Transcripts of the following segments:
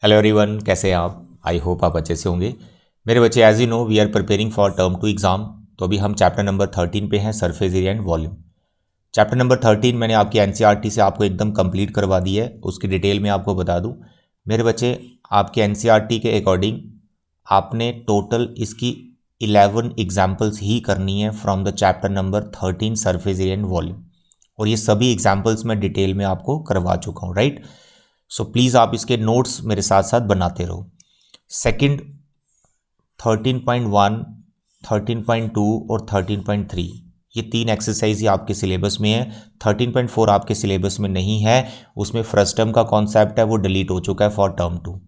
Hello everyone, कैसे हैं आप? आई होप आप अच्छे से होंगे। मेरे बच्चे, as you know we are preparing for term 2 exam. तो अभी हम चैप्टर नंबर 13 पे हैं, surface area and volume. Chapter number 13 मैंने आपकी एनसीईआरटी से आपको एकदम कंप्लीट करवा दी है। उसकी डिटेल में आपको बता दूं मेरे बच्चे, आपके एनसीईआरटी के अकॉर्डिंग आपने टोटल इसकी 11 एग्जाम्पल्स ही करनी है from the chapter number 13 surface area and volume. और ये सभी एग्जाम्पल्स मैं डिटेल में आपको करवा चुका हूँ, राइट। सो प्लीज़ आप इसके नोट्स मेरे साथ साथ बनाते रहो। सेकंड 13.1, 13.2 और 13.3 ये तीन एक्सरसाइज ही आपके सिलेबस में है। 13.4 आपके सिलेबस में नहीं है, उसमें फर्स्ट टर्म का कॉन्सेप्ट है वो डिलीट हो चुका है फॉर टर्म 2।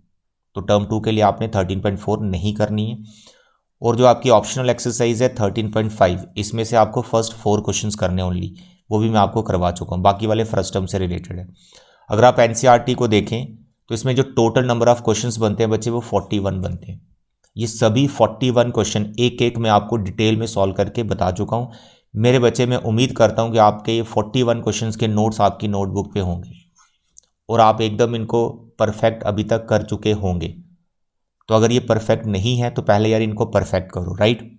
तो टर्म 2 के लिए आपने 13.4 नहीं करनी है। और जो आपकी ऑप्शनल एक्सरसाइज है 13.5, इसमें से आपको फर्स्ट 4 क्वेश्चंस करने ओनली, वो भी मैं आपको करवा चुका हूँ। बाकी वाले फर्स्ट टर्म से रिलेटेड है। अगर आप एनसीईआरटी को देखें तो इसमें जो टोटल नंबर ऑफ क्वेश्चंस बनते हैं बच्चे, वो 41 बनते हैं। ये सभी 41 क्वेश्चन एक एक मैं आपको डिटेल में सॉल्व करके बता चुका हूँ। मेरे बच्चे, मैं उम्मीद करता हूँ कि आपके ये 41 क्वेश्चंस के नोट्स आपकी नोटबुक पे होंगे और आप एकदम इनको परफेक्ट अभी तक कर चुके होंगे। तो अगर ये परफेक्ट नहीं है तो पहले यार इनको परफेक्ट करो, राइट।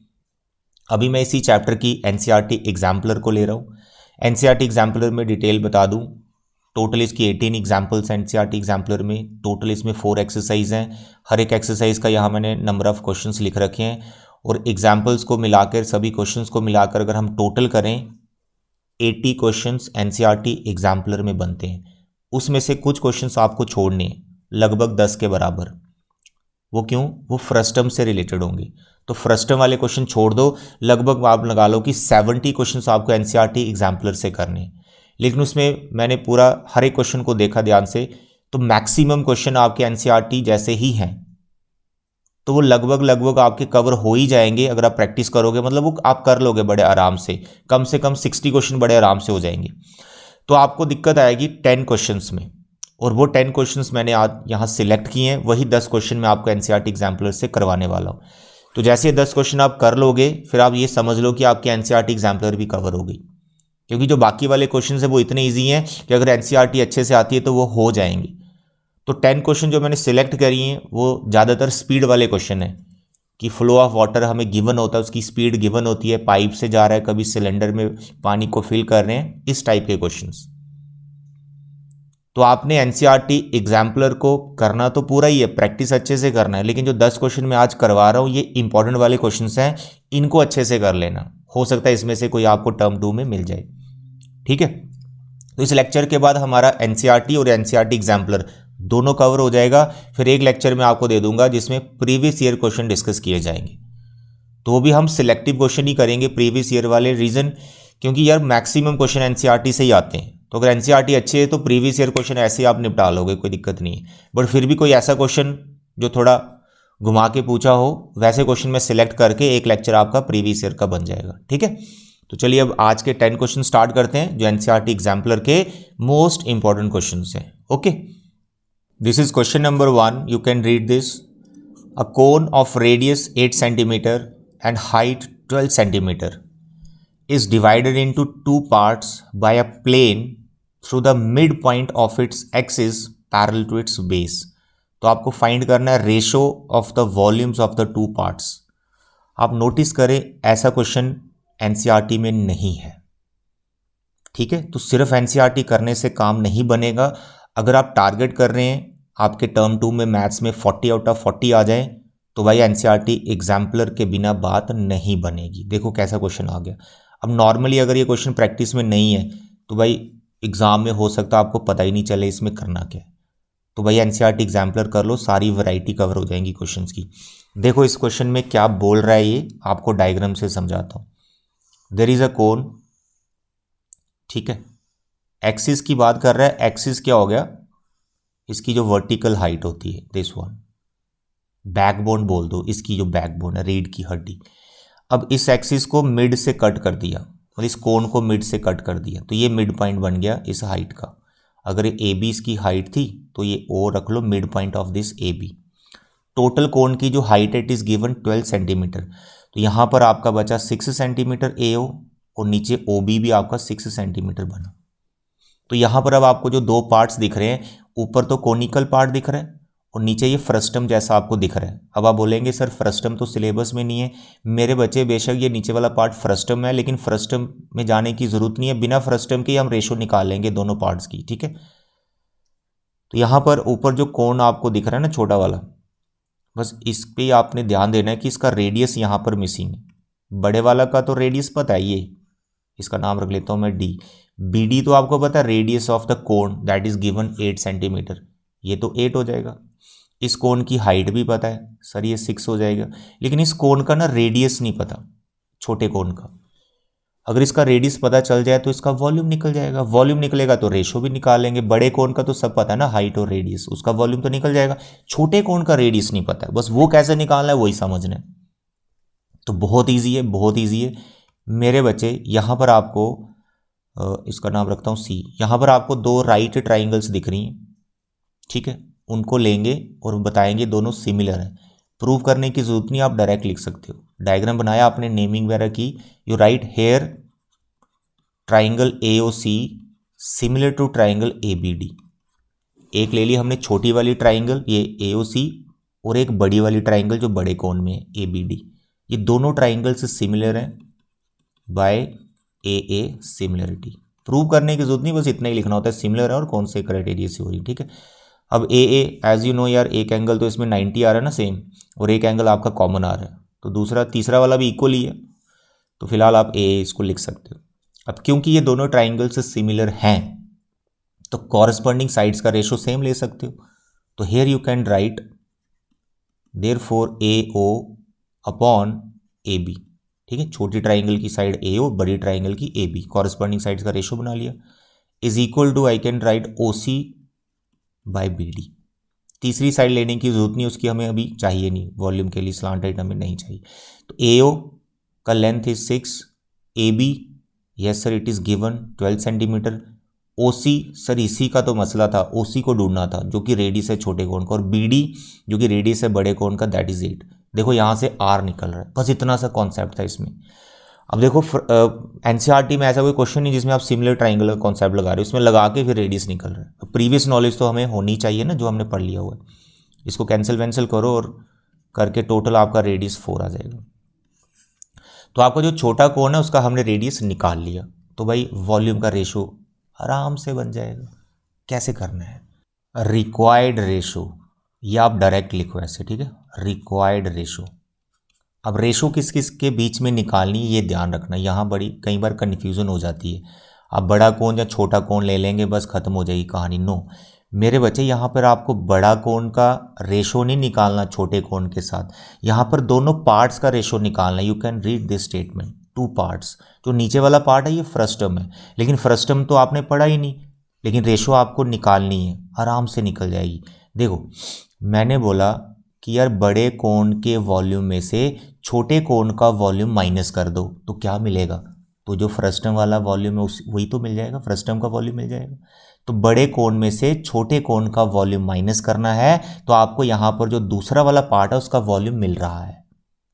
अभी मैं इसी चैप्टर की एनसीईआरटी एग्जाम्पलर को ले रहा हूँ। एनसीईआरटी एग्जाम्पलर में डिटेल बता दूँ, टोटल इसकी 18 एग्जाम्पल्स एनसीईआरटी एग्जाम्पलर में। टोटल इसमें 4 एक्सरसाइज हैं। हर एक एक्सरसाइज का यहाँ मैंने नंबर ऑफ क्वेश्चंस लिख रखे हैं और एग्जाम्पल्स को मिलाकर, सभी क्वेश्चंस को मिलाकर अगर हम टोटल करें 80 क्वेश्चंस एनसीईआरटी एग्जाम्पलर में बनते हैं। उसमें से कुछ क्वेश्चंस आपको छोड़ने हैं, लगभग 10 के बराबर। वो क्यों? वो फर्स्ट टर्म से रिलेटेड होंगे। तो फर्स्ट टर्म वाले क्वेश्चन छोड़ दो, लगभग आप लगा लो कि 70 क्वेश्चंस आपको एनसीईआरटी एग्जाम्पलर से करने हैं। लेकिन उसमें मैंने पूरा हर एक क्वेश्चन को देखा ध्यान से, तो मैक्सिमम क्वेश्चन आपके एनसीईआरटी जैसे ही हैं, तो वो लगभग आपके कवर हो ही जाएंगे अगर आप प्रैक्टिस करोगे। मतलब वो आप कर लोगे बड़े आराम से कम 60 क्वेश्चन बड़े आराम से हो जाएंगे। तो आपको दिक्कत आएगी 10 क्वेश्चंस में, और वो 10 क्वेश्चंस मैंने आज यहाँ सिलेक्ट किए हैं। वही 10 क्वेश्चन मैं आपको एनसीईआरटी एग्जाम्पलर से करवाने वाला हूँ। तो जैसे 10 क्वेश्चन आप कर लोगे, फिर आप ये समझ लो कि आपकी एनसीईआरटी एग्जाम्पलर भी कवर हो गई। क्योंकि जो बाकी वाले क्वेश्चन है वो इतने ईजी हैं कि अगर एनसीईआरटी अच्छे से आती है तो वो हो जाएंगे। तो 10 क्वेश्चन जो मैंने सिलेक्ट करी हैं वो ज़्यादातर स्पीड वाले क्वेश्चन हैं, कि फ्लो ऑफ वाटर हमें गिवन होता है, उसकी स्पीड गिवन होती है, पाइप से जा रहा है, कभी सिलेंडर में पानी को फिल कर रहे हैं, इस टाइप के क्वेश्चंस। तो आपने एनसीईआरटी एग्जाम्पलर को करना तो पूरा ही है, प्रैक्टिस अच्छे से करना है। लेकिन जो 10 क्वेश्चन मैं आज करवा रहा हूँ ये इंपॉर्टेंट वाले क्वेश्चंस हैं, इनको अच्छे से कर लेना। हो सकता है इसमें से कोई आपको टर्म 2 में मिल जाए, ठीक है। तो इस लेक्चर के बाद हमारा एनसीईआरटी और एनसीईआरटी एग्जाम्पलर दोनों कवर हो जाएगा। फिर एक लेक्चर में आपको दे दूंगा जिसमें प्रीवियस ईयर क्वेश्चन डिस्कस किए जाएंगे। तो वो भी हम सिलेक्टिव क्वेश्चन ही करेंगे, प्रीवियस ईयर वाले। रीजन क्योंकि यार मैक्सिमम क्वेश्चन एनसीईआरटी से ही आते हैं। तो अगर एनसीईआरटी अच्छी है तो प्रीवियस ईयर क्वेश्चन ऐसे ही आप निपटा लोगे, कोई दिक्कत नहीं है। बट फिर भी कोई ऐसा क्वेश्चन जो थोड़ा घुमा के पूछा हो, वैसे क्वेश्चन में सिलेक्ट करके एक लेक्चर आपका प्रीवियस ईयर का बन जाएगा, ठीक है। तो चलिए अब आज के 10 क्वेश्चन स्टार्ट करते हैं, जो एनसीईआरटी एग्जाम्पलर के मोस्ट इंपॉर्टेंट क्वेश्चन हैं। Okay, this is question number 1। You can read this. A cone of radius 8 centimetre and height 12 centimetre is divided into two parts by a plane through the midpoint of its axis parallel to its base। तो आपको find करना है ratio of the volumes of the two parts. आप notice करें ऐसा question NCERT में नहीं है, ठीक है। तो सिर्फ एनसीईआरटी करने से काम नहीं बनेगा। अगर आप टारगेट कर रहे हैं आपके टर्म 2 में मैथ्स में 40 आउट ऑफ 40 आ जाए, तो भाई एनसीईआरटी एग्जाम्पलर के बिना बात नहीं बनेगी। देखो कैसा क्वेश्चन आ गया। अब नॉर्मली अगर ये क्वेश्चन प्रैक्टिस में नहीं है तो भाई एग्जाम में हो सकता है आपको पता ही नहीं चले इसमें करना क्या है। तो भाई एनसीईआरटी एग्जाम्पलर कर लो, सारी वैरायटी कवर हो जाएंगी क्वेश्चंस की। देखो इस क्वेश्चन में क्या बोल रहा है, ये आपको डायग्राम से समझाता हूँ। देयर इज अ कोन, ठीक है। एक्सिस की बात कर रहा है। एक्सिस क्या हो गया? इसकी जो वर्टिकल हाइट होती है, दिस वन, बैकबोन बोल दो इसकी, जो बैकबोन है रीढ़ की हड्डी। अब इस एक्सिस को मिड से कट कर दिया, मतलब इस कोन को मिड से कट कर दिया, तो ये मिड पॉइंट बन गया इस हाइट का। अगर ए बी इसकी हाइट थी तो ये ओ रख लो, mid point of this A B. Total cone की जो height it is given 12 centimetre. तो यहाँ पर आपका बचा 6 सेंटीमीटर ए ओ, और नीचे ओ बी भी आपका 6 सेंटीमीटर बना। तो यहाँ पर अब आपको जो दो पार्ट्स दिख रहे हैं, ऊपर तो कोनिकल पार्ट दिख रहा है और नीचे ये फ्रस्टम जैसा आपको दिख रहा है। अब आप बोलेंगे सर फ्रस्टम तो सिलेबस में नहीं है। मेरे बच्चे बेशक ये नीचे वाला पार्ट फ्रस्टम है, लेकिन फ्रस्टम में जाने की ज़रूरत नहीं है, बिना फ्रस्टम के हम रेशो निकाल लेंगे दोनों पार्ट्स की, ठीक है। तो यहाँ पर ऊपर जो कोण आपको दिख रहा है ना छोटा वाला, बस इस पे आपने ध्यान देना है कि इसका रेडियस यहाँ पर मिसिंग है। बड़े वाला का तो रेडियस पता है, ये इसका नाम रख लेता हूँ मैं डी। बी डी तो आपको पता है रेडियस ऑफ द कोण दैट इज गिवन 8 सेंटीमीटर, ये तो 8 हो जाएगा। इस कोण की हाइट भी पता है सर, ये 6 हो जाएगा। लेकिन इस कोण का ना रेडियस नहीं पता, छोटे कोण का। अगर इसका रेडियस पता चल जाए तो इसका वॉल्यूम निकल जाएगा, वॉल्यूम निकलेगा तो रेशो भी निकालेंगे। बड़े कोण का तो सब पता है ना, हाइट और रेडियस, उसका वॉल्यूम तो निकल जाएगा। छोटे कोण का रेडियस नहीं पता है, बस वो कैसे निकालना है वही समझना है। तो बहुत ईजी है, बहुत ईजी है मेरे बच्चे। यहाँ पर आपको इसका नाम रखता हूँ सी। यहाँ पर आपको दो राइट ट्राइंगल्स दिख रही हैं, ठीक है। उनको लेंगे और बताएंगे दोनों सिमिलर हैं। प्रूव करने की जरूरत नहीं, आप डायरेक्ट लिख सकते हो। डायग्राम बनाया आपने, नेमिंग वगैरह की। You write here triangle AOC similar to triangle ABD। एक ले ली हमने छोटी वाली ट्राइंगल ये AOC, और एक बड़ी वाली ट्राइंगल जो बड़े कोण में है ABD। ये दोनों ट्राइंगल से सिमिलर हैं बाय AA सिमिलरिटी। प्रूव करने की जरूरत नहीं, बस इतना ही लिखना होता है सिमिलर है और कौन से क्राइटेरिया से हो रही है, ठीक है। अब AA एज यू नो यार, एक एंगल तो इसमें 90 आ रहा है ना सेम, और एक एंगल आपका कॉमन आ रहा है, तो दूसरा तीसरा वाला भी इक्वल ही है, तो फिलहाल आप AA इसको लिख सकते हो। अब क्योंकि ये दोनों ट्राइंगल से सिमिलर हैं तो कॉरस्पॉन्डिंग साइड्स का रेशो सेम ले सकते हो। तो here you can write therefore AO upon AB, ठीक है। छोटी ट्राइंगल की साइड AO, बड़ी ट्राइंगल की AB, कॉरस्पॉन्डिंग साइड्स का रेशो बना लिया। Is equal to I can write OC by BD। तीसरी साइड लेने की जरूरत नहीं, उसकी हमें अभी चाहिए नहीं, वॉल्यूम के लिए स्लांटेड हमें नहीं चाहिए। तो AO का length is 6, AB yes sir it is given 12 centimetre. OC sir इसी का तो मसला था, OC को ढूंढना था जो कि रेडियस है छोटे कोण का, और BD जो कि रेडियस है बड़े कोण का, दैट इज 8। देखो यहाँ से R निकल रहा है, बस इतना सा कॉन्सेप्ट था इसमें। अब देखो NCERT में ऐसा कोई क्वेश्चन नहीं जिसमें आप सिमिलर ट्राइंगल का कॉन्सेप्ट लगा रहे हो, इसमें लगा के फिर रेडियस निकल रहा है। तो प्रीवियस नॉलेज तो हमें होनी चाहिए ना, जो हमने पढ़ लिया हुआ है। इसको कैंसिल वैंसिल करो और करके टोटल आपका रेडियस 4 आ जाएगा। तो आपका जो छोटा कोण है उसका हमने रेडियस निकाल लिया, तो भाई वॉल्यूम का रेशो आराम से बन जाएगा। कैसे करना है, रिक्वायर्ड रेशो, या आप डायरेक्ट लिखो ऐसे, ठीक है, रिक्वायर्ड रेशो। अब रेशो किस किस के बीच में निकालनी है ये ध्यान रखना, यहाँ बड़ी कई बार कन्फ्यूज़न हो जाती है। आप बड़ा कोण या छोटा कोण ले लेंगे बस खत्म हो जाएगी कहानी। नो मेरे बच्चे, यहाँ पर आपको बड़ा कोण का रेशो नहीं निकालना छोटे कोण के साथ, यहाँ पर दोनों पार्ट्स का रेशो निकालना। You can read this statement, 2 parts. जो नीचे वाला पार्ट है ये फ्रस्टम है, लेकिन फ्रस्टम तो आपने पढ़ा ही नहीं, लेकिन रेशो आपको निकालनी है, आराम से निकल जाएगी। देखो मैंने बोला कि यार बड़े कोण के वॉल्यूम में से छोटे कोण का वॉल्यूम माइनस कर दो तो क्या मिलेगा, तो जो फ्रस्टम वाला वॉल्यूम है उस वही तो मिल जाएगा, फ्रस्टम का वॉल्यूम मिल जाएगा। तो बड़े कोण में से छोटे कोण का वॉल्यूम माइनस करना है, तो आपको यहाँ पर जो दूसरा वाला पार्ट है उसका वॉल्यूम मिल रहा है,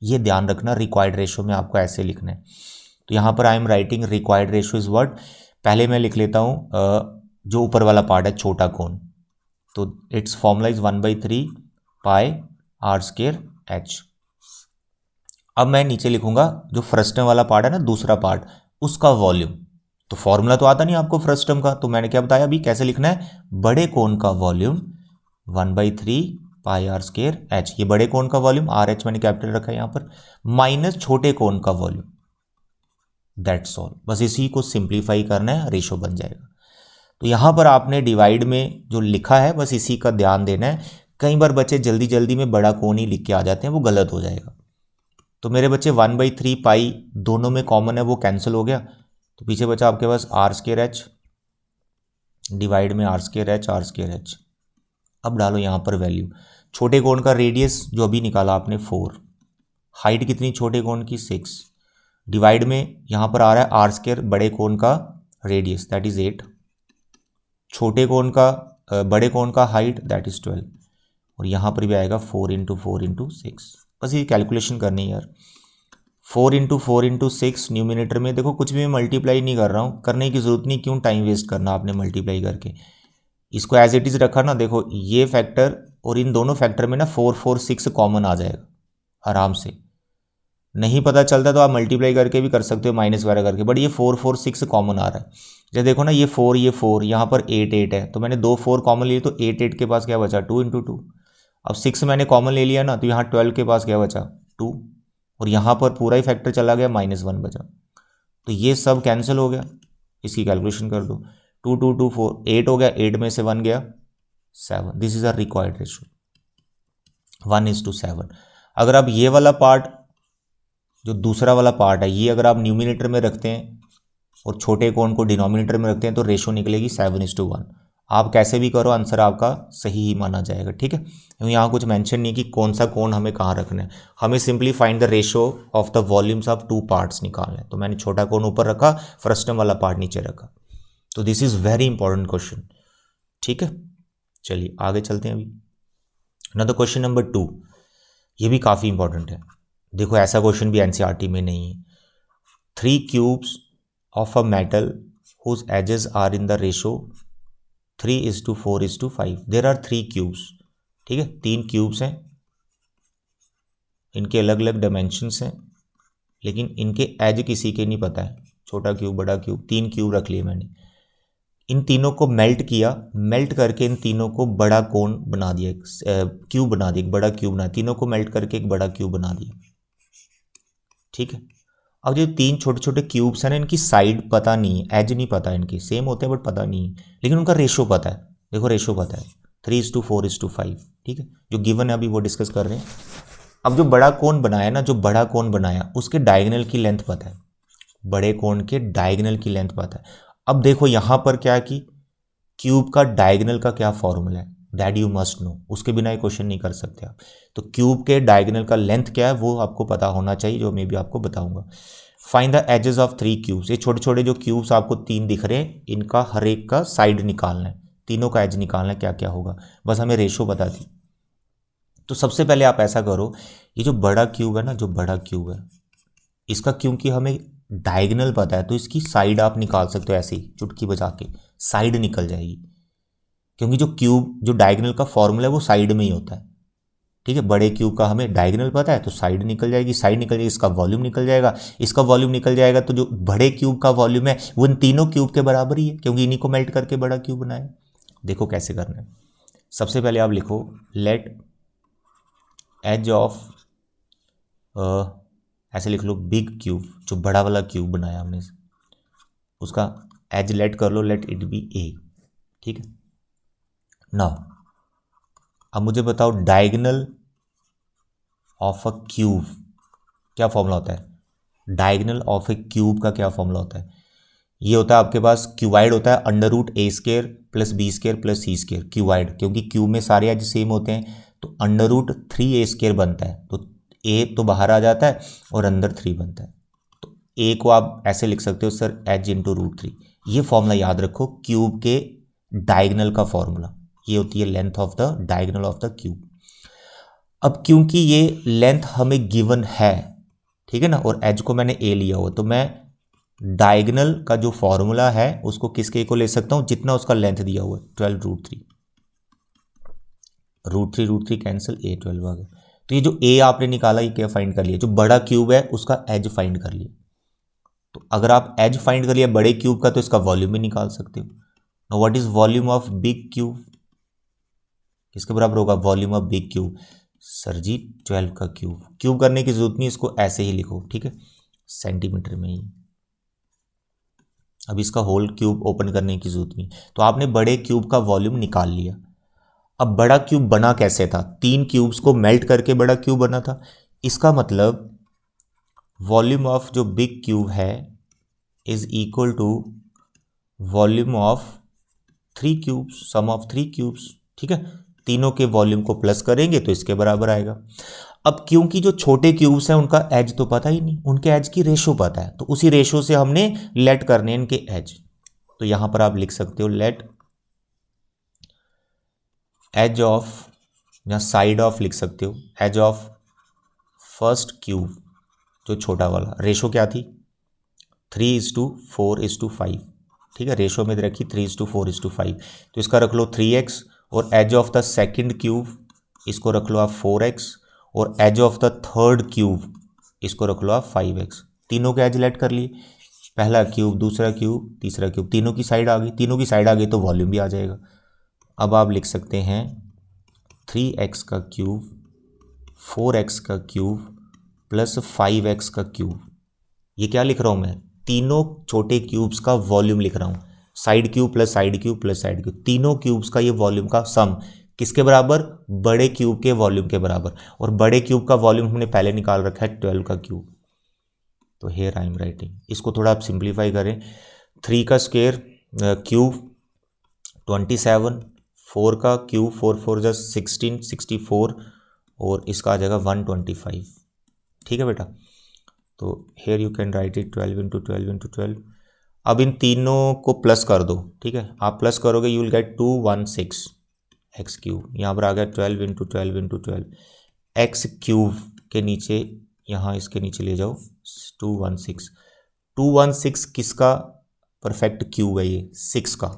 ये ध्यान रखना। रिक्वायर्ड रेशो में आपको ऐसे लिखना है। तो यहाँ पर I am writing required ratio is what, पहले मैं लिख लेता हूँ जो ऊपर वाला पार्ट है छोटा कोण, तो it's formula is 1/3 pi R square H। अब मैं नीचे लिखूंगा जो फ्रस्टम वाला पार्ट है ना, दूसरा पार्ट, उसका वॉल्यूम। तो फॉर्मूला तो आता नहीं आपको फ्रस्टम का, तो मैंने क्या बताया अभी कैसे लिखना है, बड़े कोण का वॉल्यूम 1/3 पाई R स्क्वायर H। ये बड़े कोण का वॉल्यूम RH मैंने कैपिटल रखा है यहाँ पर, माइनस छोटे कोण का वॉल्यूम, दैट्स ऑल। बस इसी को सिंप्लीफाई करना है, रेशो बन जाएगा। तो यहाँ पर आपने डिवाइड में जो लिखा है बस इसी का ध्यान देना है। कई बार बच्चे जल्दी जल्दी में बड़ा कोण ही लिख के आ जाते हैं, वो गलत हो जाएगा। तो मेरे बच्चे 1/3 पाई दोनों में कॉमन है, वो कैंसिल हो गया, तो पीछे बचा आपके पास R स्क्वायर H डिवाइड में R स्क्वायर H। अब डालो यहाँ पर वैल्यू, छोटे कोण का रेडियस जो अभी निकाला आपने 4, हाइट कितनी छोटे कोण की 6, डिवाइड में यहाँ पर आ रहा है R स्क्वायर बड़े कोण का रेडियस दैट इज 8, छोटे कोण का बड़े कोण का हाइट दैट इज 12, और यहाँ पर भी आएगा 4 × 4 × 6। बस ये कैलकुलेशन करनी है यार, 4 × 4 × 6 न्यूमिनेटर में। देखो कुछ भी मैं मल्टीप्लाई नहीं कर रहा हूँ, करने की ज़रूरत नहीं, क्यों टाइम वेस्ट करना आपने मल्टीप्लाई करके। इसको एज इट इज़ रखा ना, देखो ये फैक्टर और इन दोनों फैक्टर में ना 4 4 6 कॉमन आ जाएगा आराम से। नहीं पता चलता तो आप मल्टीप्लाई करके भी कर सकते हो माइनस वगैरह करके, बट ये 4 4 6 कॉमन आ रहा है। जैसे देखो ना, ये 4 यहाँ पर 8 8 है, तो मैंने 2 4 कॉमन लिए तो 8 8 के पास क्या बचा 2 इंटू 2। अब 6 मैंने कॉमन ले लिया ना, तो यहाँ 12 के पास क्या बचा 2, और यहाँ पर पूरा ही फैक्टर चला गया -1 बचा। तो ये सब कैंसिल हो गया, इसकी कैलकुलेशन कर दो। 2 2 2 4 8 हो गया, 8 में से 1 गया 7। This is a required ratio 1:7। अगर आप ये वाला पार्ट, जो दूसरा वाला पार्ट है, ये अगर आप न्यूमिनेटर में रखते हैं और छोटे कोण को डिनोमिनेटर में रखते हैं तो रेशो निकलेगी 7:1। आप कैसे भी करो, आंसर आपका सही ही माना जाएगा, ठीक है। क्योंकि यहाँ कुछ मेंशन नहीं कि कौन सा कोण हमें कहाँ रखना है, हमें simply find the ratio of the volumes of 2 parts निकालना है। तो मैंने छोटा कोण ऊपर रखा, फ्रस्टम वाला पार्ट नीचे रखा। तो this is very important question, ठीक है। चलिए आगे चलते हैं अभी ना। तो क्वेश्चन नंबर 2, ये भी काफ़ी इंपॉर्टेंट है। देखो ऐसा क्वेश्चन भी एनसीईआरटी में नहीं है। 3 cubes of a metal whose edges are in the ratio 3:4:5। There are 3 cubes, ठीक है, 3 क्यूब्स हैं, इनके अलग अलग डायमेंशंस हैं, लेकिन इनके एज किसी के नहीं पता है। छोटा क्यूब, बड़ा क्यूब, 3 क्यूब रख लिए मैंने। इन तीनों को मेल्ट किया, मेल्ट करके इन तीनों को बड़ा कोण बना दिया, क्यूब बना दिया, एक बड़ा क्यूब बना, तीनों को मेल्ट करके एक बड़ा क्यूब बना दिया, ठीक है। अब जो 3 छोटे छोटे क्यूब्स हैं ना, इनकी साइड पता नहीं है, एज नहीं पता, इनके सेम होते हैं बट पता नहीं है, लेकिन उनका रेशो पता है। देखो रेशो पता है 3:4:5, ठीक है, जो गिवन है अभी वो डिस्कस कर रहे हैं। अब जो बड़ा कोण बनाया ना, जो बड़ा कोण बनाया उसके डायगोनल की लेंथ पता है, बड़े कोण के डायगोनल की लेंथ पता है। अब देखो यहाँ पर क्या कि क्यूब का डायगोनल का क्या फॉर्मूला है, दैट यू मस्ट नो, उसके बिना ये क्वेश्चन नहीं कर सकते आप। तो क्यूब के डायगोनल का लेंथ क्या है वो आपको पता होना चाहिए, जो मैं भी आपको बताऊंगा। Find the edges of 3 cubes. ये छोटे छोटे जो क्यूब्स आपको 3 दिख रहे हैं, इनका हर एक का साइड निकालना है, तीनों का एज निकालना है, क्या क्या होगा, बस हमें रेशो बता दी। तो सबसे पहले आप ऐसा करो, ये जो बड़ा क्यूब है ना, जो बड़ा क्यूब है, इसका क्योंकि हमें डायगोनल पता है तो इसकी साइड आप निकाल सकते हो, ऐसे ही चुटकी बजा के साइड निकल जाएगी। क्योंकि जो क्यूब, जो डायगोनल का फॉर्मूला है वो साइड में ही होता है, ठीक है। बड़े क्यूब का हमें डायगोनल पता है तो साइड निकल जाएगी, साइड निकल जाएगी, इसका वॉल्यूम निकल जाएगा, इसका वॉल्यूम निकल जाएगा। तो जो बड़े क्यूब का वॉल्यूम है वो इन तीनों क्यूब के बराबर ही है, क्योंकि इन्हीं को मेल्ट करके बड़ा क्यूब बनाया। देखो कैसे करना है। सबसे पहले आप लिखो लेट एज ऑफ, ऐसे लिख लो बिग क्यूब, जो बड़ा वाला क्यूब बनाया हमने, उसका एज लेट कर लो, लेट इट बी ए, ठीक है। नाउ अब मुझे बताओ डायगोनल ऑफ अ क्यूब क्या फॉर्मूला होता है। डायगोनल ऑफ ए क्यूब का क्या फॉर्मूला होता है, ये होता है आपके पास क्यूबाइड होता है √a² + b² + c²। क्यूबाइड, क्योंकि क्यूब में सारे एज सेम होते हैं, तो √3a² बनता है, तो a तो बाहर आ जाता है और अंदर 3 बनता है। तो a को आप ऐसे लिख सकते हो सर एज इंटू √3। ये फॉर्मूला याद रखो, क्यूब के डायगोनल का फॉर्मूला, ये होती है length of the diagonal of the cube. अब क्योंकि ये लेंथ हमें गिवन है, ठीक है ना, और एज को मैंने a लिया हुआ, तो मैं डायगोनल का जो फॉर्मूला है उसको किसके को ले सकता हूं, जितना उसका लेंथ दिया हुआ है 12√3, √3 कैंसिल, a 12 आ गया। तो ये जो a आपने निकाला ये क्या फाइंड कर लिया, जो बड़ा क्यूब है उसका एज फाइंड कर लिया। तो अगर आप एज फाइंड कर लिया बड़े क्यूब का तो इसका वॉल्यूम भी निकाल सकते हो। Now what is volume of big cube, किसके बराबर होगा volume of big cube, sir ji 12 का क्यूब। क्यूब करने की जरूरत नहीं, इसको ऐसे ही लिखो, ठीक है, सेंटीमीटर में ही। अब इसका होल क्यूब ओपन करने की जरूरत नहीं। तो आपने बड़े क्यूब का वॉल्यूम निकाल लिया। अब बड़ा क्यूब बना कैसे था, 3 क्यूब्स को मेल्ट करके बड़ा क्यूब बना था। इसका मतलब वॉल्यूम ऑफ जो बिग क्यूब है is equal to volume of 3 cubes, sum of 3 cubes, ठीक है। तीनों के वॉल्यूम को प्लस करेंगे तो इसके बराबर आएगा। अब क्योंकि जो छोटे क्यूब्स हैं उनका एज तो पता ही नहीं, उनके एज की रेशो पता है, तो उसी रेशो से हमने लेट करने इनके एज। तो यहां पर आप लिख सकते हो लेट एज ऑफ, या साइड ऑफ लिख सकते हो, एज ऑफ फर्स्ट क्यूब, जो छोटा वाला, रेशो क्या थी 3:4:5, ठीक है, रेशो में रखी 3:4:5, तो इसका रख लो 3x, और edge of the second cube इसको रख लो आप 4x, और edge of the third cube इसको रख लो आप 5x। तीनों के एज लेट कर लिए, पहला क्यूब, दूसरा क्यूब, तीसरा क्यूब, तीनों की साइड आ गई। तीनों की साइड आ गई तो वॉल्यूम भी आ जाएगा। अब आप लिख सकते हैं 3x का क्यूब 4x का क्यूब प्लस 5x का क्यूब। ये क्या लिख रहा हूँ मैं? तीनों छोटे क्यूब्स का वॉल्यूम लिख रहा हूँ। Side cube plus side cube plus side cube, तीनों क्यूब्स का ये वॉल्यूम का सम किसके बराबर? बड़े क्यूब के वॉल्यूम के बराबर। और बड़े क्यूब का वॉल्यूम हमने पहले निकाल रखा है 12 का क्यूब। तो हेयर आई एम राइटिंग, इसको थोड़ा आप सिंप्लीफाई करें। 3 का स्क्वायर क्यूब 27, 4 का क्यूब 4 4 जा 16 64, और इसका आ जाएगा 125। ठीक है बेटा, तो here you can write it 12 into 12 into 12। अब इन तीनों को प्लस कर दो। ठीक है, आप प्लस करोगे you will get 216 x cube. यहाँ पर आ गया 12 इंटू 12 इंटू 12 एक्स क्यूब के नीचे, यहाँ इसके नीचे ले जाओ 216। 216 किसका परफेक्ट क्यूब है? ये 6 का।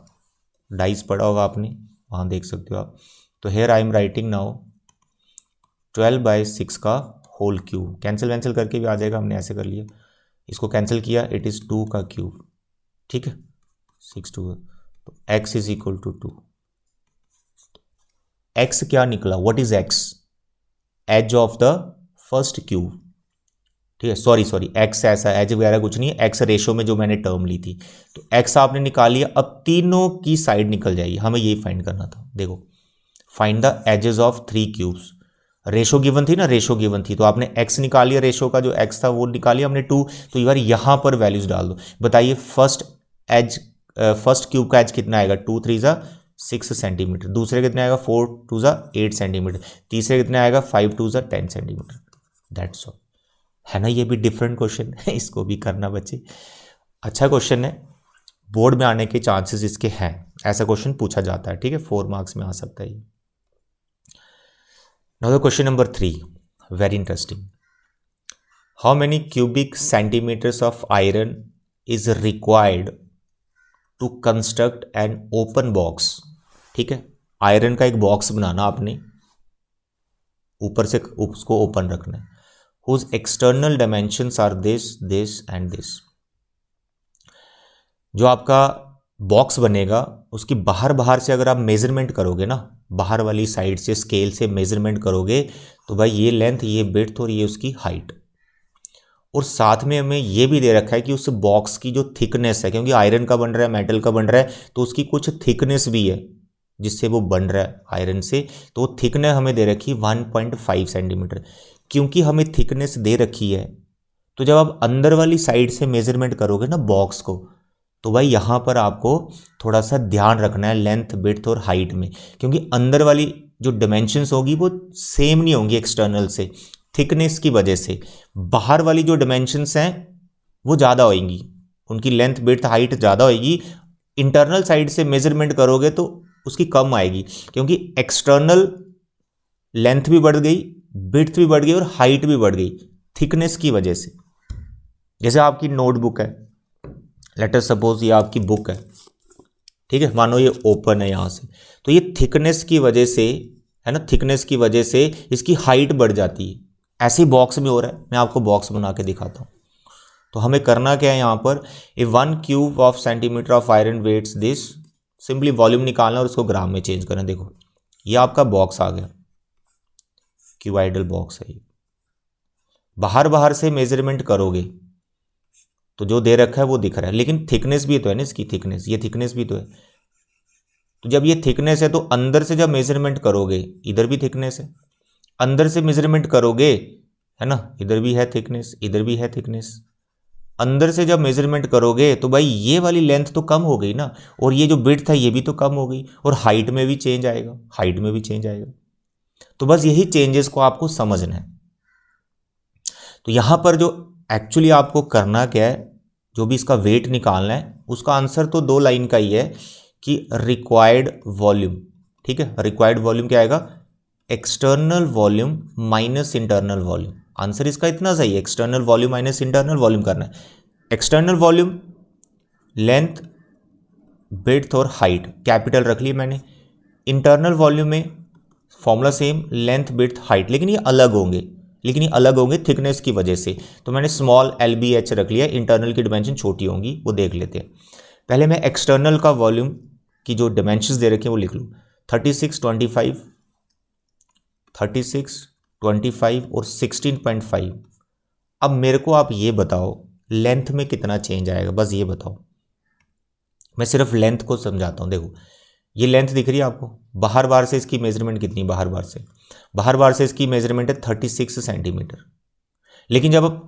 डाइस पढ़ा होगा आपने, वहाँ देख सकते हो आप। तो here I am writing now 12/6 का होल क्यूब। कैंसिल वैंसिल करके भी आ जाएगा, हमने ऐसे कर लिया, इसको कैंसिल किया, इट इज़ 2 का क्यूब। ठीक है, 6 2, तो x is equal to 2। x क्या निकला? What is x? Edge of the first cube. ठीक है, सॉरी x ऐसा एज वगैरह कुछ नहीं है, x रेशो में जो मैंने टर्म ली थी, तो x आपने निकाल लिया। अब तीनों की साइड निकल जाएगी, हमें यही फाइंड करना था। देखो, find the edges of 3 cubes. Ratio given थी ना, रेशो गिवन थी, तो आपने x निकाल लिया, रेशो का जो x था वो निकाल लिया हमने 2। तो यार यहां पर वैल्यूज डाल दो। बताइए फर्स्ट क्यूब का एज कितना आएगा? 2 3 जा 6 सेंटीमीटर। दूसरे कितने आएगा? 4 2 जा 8 सेंटीमीटर। तीसरे कितने आएगा? 5 2 जा 10 सेंटीमीटर। That's all. है ना, ये भी डिफरेंट क्वेश्चन है, इसको भी करना बच्चे। अच्छा क्वेश्चन है, बोर्ड में आने के चांसेस इसके हैं, ऐसा क्वेश्चन पूछा जाता है। ठीक है, 4 मार्क्स में आ सकता है। Now the question number 3, very interesting. How many cubic centimetres of iron is required to construct an open box? ठीक है, आयरन का एक बॉक्स बनाना आपने, ऊपर से उसको ओपन रखना है। whose external dimensions are this, this and this। जो आपका बॉक्स बनेगा उसकी बाहर से अगर आप मेजरमेंट करोगे ना, बाहर वाली साइड से स्केल से मेजरमेंट करोगे, तो भाई ये लेंथ, ये विड्थ और ये उसकी हाइट। और साथ में हमें ये भी दे रखा है कि उस बॉक्स की जो थिकनेस है, क्योंकि आयरन का बन रहा है, मेटल का बन रहा है, तो उसकी कुछ थिकनेस भी है जिससे वो बन रहा है आयरन से। तो वो थिकनेस हमें दे रखी 1.5 सेंटीमीटर। क्योंकि हमें थिकनेस दे रखी है, तो जब आप अंदर वाली साइड से मेजरमेंट करोगे ना बॉक्स को, तो भाई यहाँ पर आपको थोड़ा सा ध्यान रखना है लेंथ, विड्थ और हाइट में, क्योंकि अंदर वाली जो डिमेंशंस होगी वो सेम नहीं होंगी एक्सटर्नल से, थिकनेस की वजह से। बाहर वाली जो डिमेंशंस हैं वो ज़्यादा होएंगी, उनकी लेंथ, विड्थ, हाइट ज़्यादा होएगी। इंटरनल साइड से मेजरमेंट करोगे तो उसकी कम आएगी, क्योंकि एक्सटर्नल लेंथ भी बढ़ गई, विड्थ भी बढ़ गई और हाइट भी बढ़ गई थिकनेस की वजह से। जैसे आपकी नोटबुक है, लेट अस सपोज ये आपकी बुक है, ठीक है, मानो ये ओपन है यहाँ से, तो ये थिकनेस की वजह से, है ना, थिकनेस की वजह से इसकी हाइट बढ़ जाती है। ऐसे ही बॉक्स में हो रहा है, मैं आपको बॉक्स बना के दिखाता हूँ। तो हमें करना क्या है यहाँ पर, a 1 cube of centimetre of iron weighs this, simply volume निकालना और उसको ग्राम में चेंज करना। देखो ये आपका बॉक्स आ गया, क्यूबाइडल बॉक्स है ये। बाहर से मेजरमेंट करोगे तो जो दे रखा है वो दिख रहा है, लेकिन थिकनेस भी तो है ना इसकी, थिकनेस, ये थिकनेस भी तो है। तो जब ये थिकनेस है तो अंदर से जब मेजरमेंट करोगे, इधर भी थिकनेस है, अंदर से मेजरमेंट करोगे, है ना, इधर भी है थिकनेस, इधर भी है थिकनेस। अंदर से जब मेजरमेंट करोगे तो भाई ये वाली लेंथ तो कम हो गई ना, और ये जो विड्थ है ये भी तो कम हो गई, और हाइट में भी चेंज आएगा, हाइट में भी चेंज आएगा। तो बस यही चेंजेस को आपको समझना है। तो यहां पर जो एक्चुअली आपको करना क्या है, जो भी इसका वेट निकालना है, उसका आंसर तो 2 लाइन का ही है कि रिक्वायर्ड वॉल्यूम। ठीक है, रिक्वायर्ड वॉल्यूम क्या आएगा, external volume minus internal volume. Answer इसका इतना सही है, external volume minus internal volume करना है। एक्सटर्नल वॉल्यूम लेंथ, विड्थ और हाइट कैपिटल रख ली मैंने। इंटरनल वॉल्यूम में formula same, length width height, लेकिन ये अलग होंगे थिकनेस की वजह से। तो मैंने स्मॉल LBH रख लिया, इंटरनल की डिमेंशन छोटी होंगी, वो देख लेते हैं। पहले मैं एक्सटर्नल का वॉल्यूम की जो डिमेंशंस दे रखे हैं वो लिख लूँ, 36, 25 और 16.5। अब मेरे को आप ये बताओ लेंथ में कितना चेंज आएगा, बस ये बताओ। मैं सिर्फ लेंथ को समझाता हूँ। देखो ये लेंथ दिख रही है आपको, बाहर बार से इसकी मेजरमेंट कितनी, बाहर बार से इसकी मेजरमेंट है 36 सेंटीमीटर। लेकिन जब आप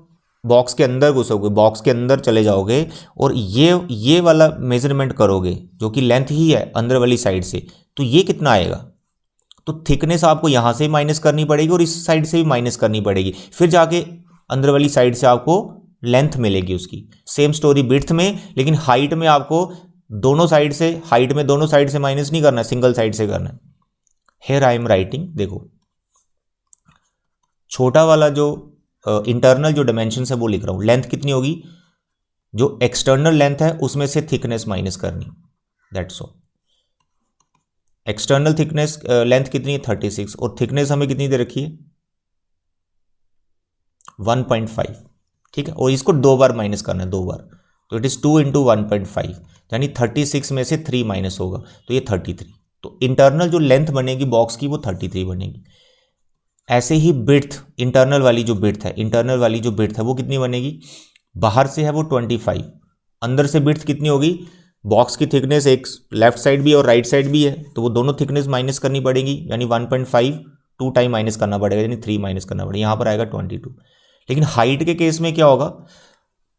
बॉक्स के अंदर घुसोगे, बॉक्स के अंदर चले जाओगे और ये वाला मेजरमेंट करोगे जो कि लेंथ ही है अंदर वाली साइड से, तो ये कितना आएगा? तो थिकनेस आपको यहां से माइनस करनी पड़ेगी और इस साइड से भी माइनस करनी पड़ेगी, फिर जाके अंदर वाली साइड से आपको लेंथ मिलेगी उसकी। सेम स्टोरी विड्थ में, लेकिन हाइट में आपको दोनों साइड से माइनस नहीं करना, सिंगल साइड से करना है। हेयर आई एम राइटिंग, देखो छोटा वाला जो इंटरनल जो डायमेंशन है वो लिख रहा हूं। लेंथ कितनी होगी, जो एक्सटर्नल लेंथ है उसमें से थिकनेस माइनस करनी, that's all. External thickness length कितनी है 36, और थिकनेस हमें कितनी दे रखी है 1.5, ठीक है। और इसको 2 बार माइनस करना है, 2 बार, तो इट इज 2 × 1.5, यानी 36 में से 3 माइनस होगा तो ये 33। तो इंटरनल जो लेंथ बनेगी बॉक्स की वो 33 बनेगी। ऐसे ही बिड्थ, इंटरनल वाली जो बिड्थ है वो कितनी बनेगी, बाहर से है वो 25, अंदर से बिड्थ कितनी होगी, बॉक्स की थिकनेस एक लेफ्ट साइड भी और राइट साइड भी है, तो वो दोनों थिकनेस माइनस करनी पड़ेगी, यानी 1.5 2 टाइम माइनस करना पड़ेगा, यानी 3 माइनस करना पड़ेगा, यहाँ पर आएगा 22। लेकिन हाइट के केस में क्या होगा,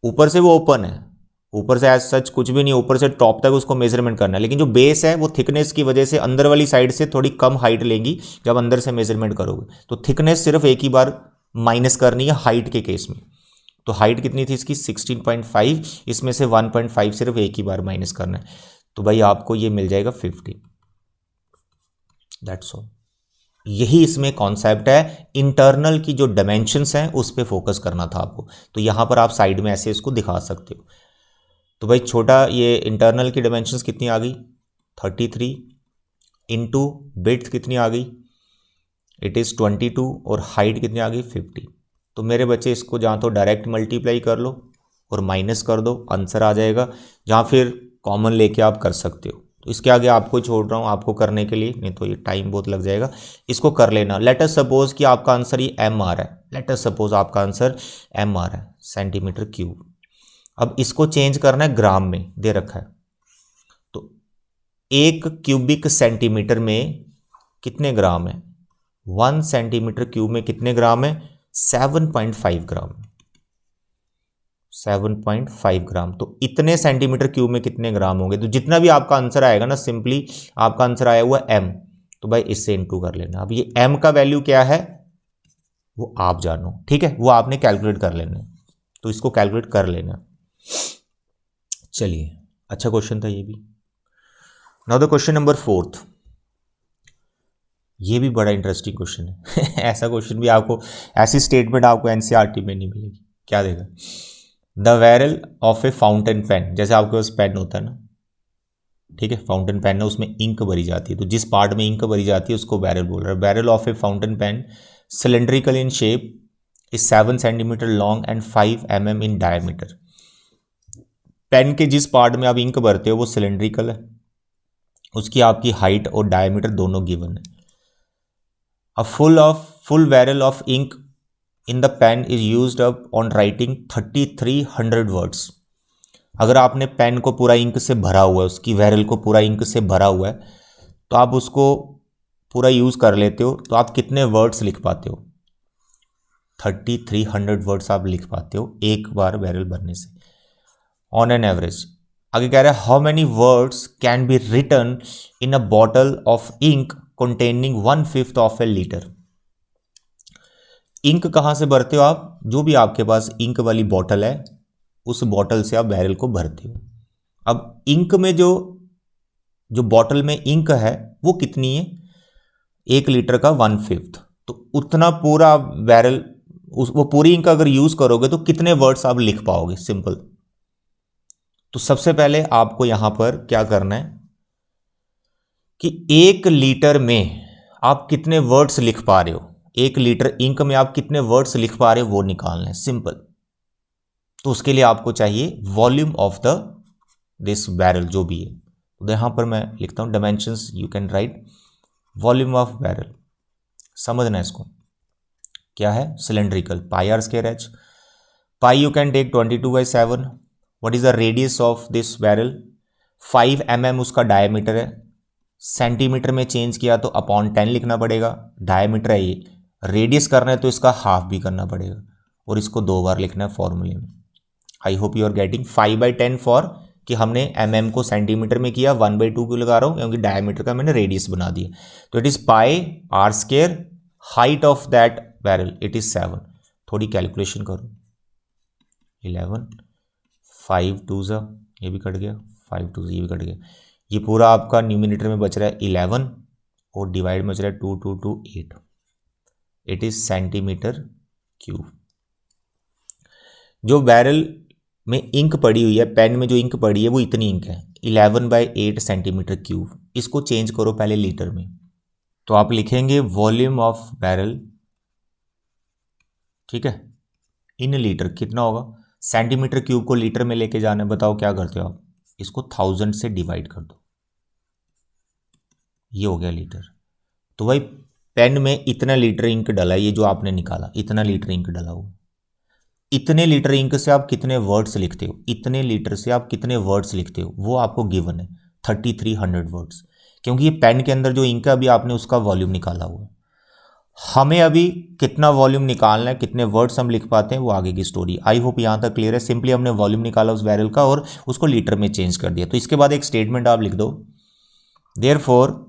ऊपर से वो ओपन है, ऊपर से एज सच कुछ भी नहीं, ऊपर से टॉप तक उसको मेजरमेंट करना है, लेकिन जो बेस है वो थिकनेस की वजह से अंदर वाली साइड से थोड़ी कम हाइट लेंगी जब अंदर से मेजरमेंट करोगे, तो थिकनेस सिर्फ एक ही बार माइनस करनी है हाइट के केस में। तो हाइट कितनी थी इसकी 16.5, इसमें से 1.5 सिर्फ एक ही बार माइनस करना है, तो भाई आपको ये मिल जाएगा 50, दैट्स ऑल। यही इसमें कॉन्सेप्ट है, इंटरनल की जो डायमेंशंस हैं उस पर फोकस करना था आपको। तो यहां पर आप साइड में ऐसे इसको दिखा सकते हो। तो भाई छोटा ये इंटरनल की डायमेंशंस कितनी आ गई 33 इंटू विड्थ कितनी आ गई, इट इज़ 22, और हाइट कितनी आ गई 50। तो मेरे बच्चे इसको जहाँ तो डायरेक्ट मल्टीप्लाई कर लो और माइनस कर दो, आंसर आ जाएगा, जहाँ फिर कॉमन लेके आप कर सकते हो। तो इसके आगे आपको छोड़ रहा हूँ आपको करने के लिए, नहीं तो ये टाइम बहुत लग जाएगा, इसको कर लेना। लेट अस सपोज कि आपका आंसर ये m आ रहा है, लेट अस सपोज आपका आंसर m आ रहा है सेंटीमीटर क्यूब। अब इसको चेंज करना है ग्राम में, दे रखा है, तो 1 क्यूबिक सेंटीमीटर में कितने ग्राम है, 1 सेंटीमीटर क्यूब में कितने ग्राम है 7.5 ग्राम, 7.5 ग्राम। तो इतने सेंटीमीटर क्यूब में कितने ग्राम होंगे, तो जितना भी आपका आंसर आएगा ना, सिंपली आपका आंसर आया हुआ m, तो भाई इससे इनटू कर लेना। अब ये m का वैल्यू क्या है वो आप जानो, ठीक है, वो आपने कैलकुलेट कर लेना, तो इसको कैलकुलेट कर लेना। चलिए अच्छा क्वेश्चन था ये भी। नाउ द क्वेश्चन नंबर 4, ये भी बड़ा इंटरेस्टिंग क्वेश्चन है ऐसा क्वेश्चन भी आपको, ऐसी स्टेटमेंट आपको एनसीईआरटी में नहीं मिलेगी। क्या देगा, the barrel of a fountain pen, जैसे आपके पास पेन होता है ना, ठीक है, फाउंटेन पेन है, उसमें इंक भरी जाती है, तो जिस पार्ट में इंक भरी जाती है उसको बैरल बोल रहा है। Barrel of a fountain pen cylindrical in shape is 7 centimetre long and 5 mm in diameter. Pen के जिस पार्ट में आप इंक भरते हो वो सिलेंड्रिकल है, उसकी आपकी हाइट और डायमीटर दोनों गिवन है। A full barrel of ink in the pen is used up on writing 3300 words. अगर आपने पेन को पूरा इंक से भरा हुआ है, उसकी बैरल को पूरा इंक से भरा हुआ है, तो आप उसको पूरा यूज कर लेते हो, तो आप कितने वर्ड्स लिख पाते हो, 3300 वर्ड्स आप लिख पाते हो एक बार बैरल भरने से ऑन एन एवरेज। आगे कह रहा है how many words can be written in a bottle of ink containing 1/5 of a litre. Ink कहां से भरते हो आप, जो भी आपके पास इंक वाली बॉटल है उस बॉटल से आप बैरल को भरते हो। अब इंक में जो बॉटल में इंक है वो कितनी है, 1 लीटर का 1/5, तो उतना पूरा बैरल वो पूरी इंक अगर यूज करोगे तो कितने वर्ड्स आप लिख पाओगे, सिंपल। तो सबसे पहले आपको यहां पर क्या करना है कि 1 लीटर में आप कितने वर्ड्स लिख पा रहे हो, 1 लीटर इंक में आप कितने वर्ड्स लिख पा रहे हो वो निकालना है, सिंपल। तो उसके लिए आपको चाहिए volume of the this barrel जो भी है। तो यहां पर मैं लिखता हूं dimensions, you can write volume of barrel. समझना इसको क्या है, cylindrical, pi r square h, pi you can take 22/7। What is the radius of this barrel, 5 mm उसका डायमीटर है, सेंटीमीटर में चेंज किया तो अपॉन 10 लिखना पड़ेगा, डायमीटर है ये, रेडियस करना है तो इसका हाफ भी करना पड़ेगा, और इसको 2 बार लिखना है फॉर्मूले में। I hope you are getting 5/10 for कि हमने mm को सेंटीमीटर में किया, 1/2 क्यों लगा रहा हूँ क्योंकि डायमीटर का मैंने रेडियस बना दिया। तो it is pi r square, height of that barrel it is 7। थोड़ी कैलकुलेशन करो, 11, 5 2 ये भी कट गया, 5 2 ये भी कट गया, ये पूरा आपका न्यूमिनेटर में बच रहा है 11 और डिवाइड में बच रहा है 2 2 2 8, इट इज सेंटीमीटर क्यूब। जो बैरल में इंक पड़ी हुई है, पेन में जो इंक पड़ी है वो इतनी इंक है, 11/8 सेंटीमीटर क्यूब। इसको चेंज करो पहले लीटर में, तो आप लिखेंगे वॉल्यूम ऑफ बैरल, ठीक है, इन लीटर कितना होगा, सेंटीमीटर क्यूब को लीटर में लेके जाना है, बताओ क्या करते हो आप, इसको 1000 से डिवाइड कर दो, ये हो गया लीटर। तो भाई पेन में इतना लीटर इंक डला, ये जो आपने निकाला इतना लीटर इंक डला हुआ, इतने लीटर इंक से आप कितने वर्ड्स लिखते हो, इतने लीटर से आप कितने वर्ड्स लिखते हो वो आपको गिवन है 3300 वर्ड्स, क्योंकि ये पेन के अंदर जो इंक है अभी आपने उसका वॉल्यूम निकाला हुआ है। हमें अभी कितना वॉल्यूम निकालना है, कितने वर्ड्स हम लिख पाते हैं वो आगे की स्टोरी। आई होप यहाँ तक क्लियर है। सिंपली हमने वॉल्यूम निकाला उस बैरल का और उसको लीटर में चेंज कर दिया। तो इसके बाद एक स्टेटमेंट आप लिख दो, therefore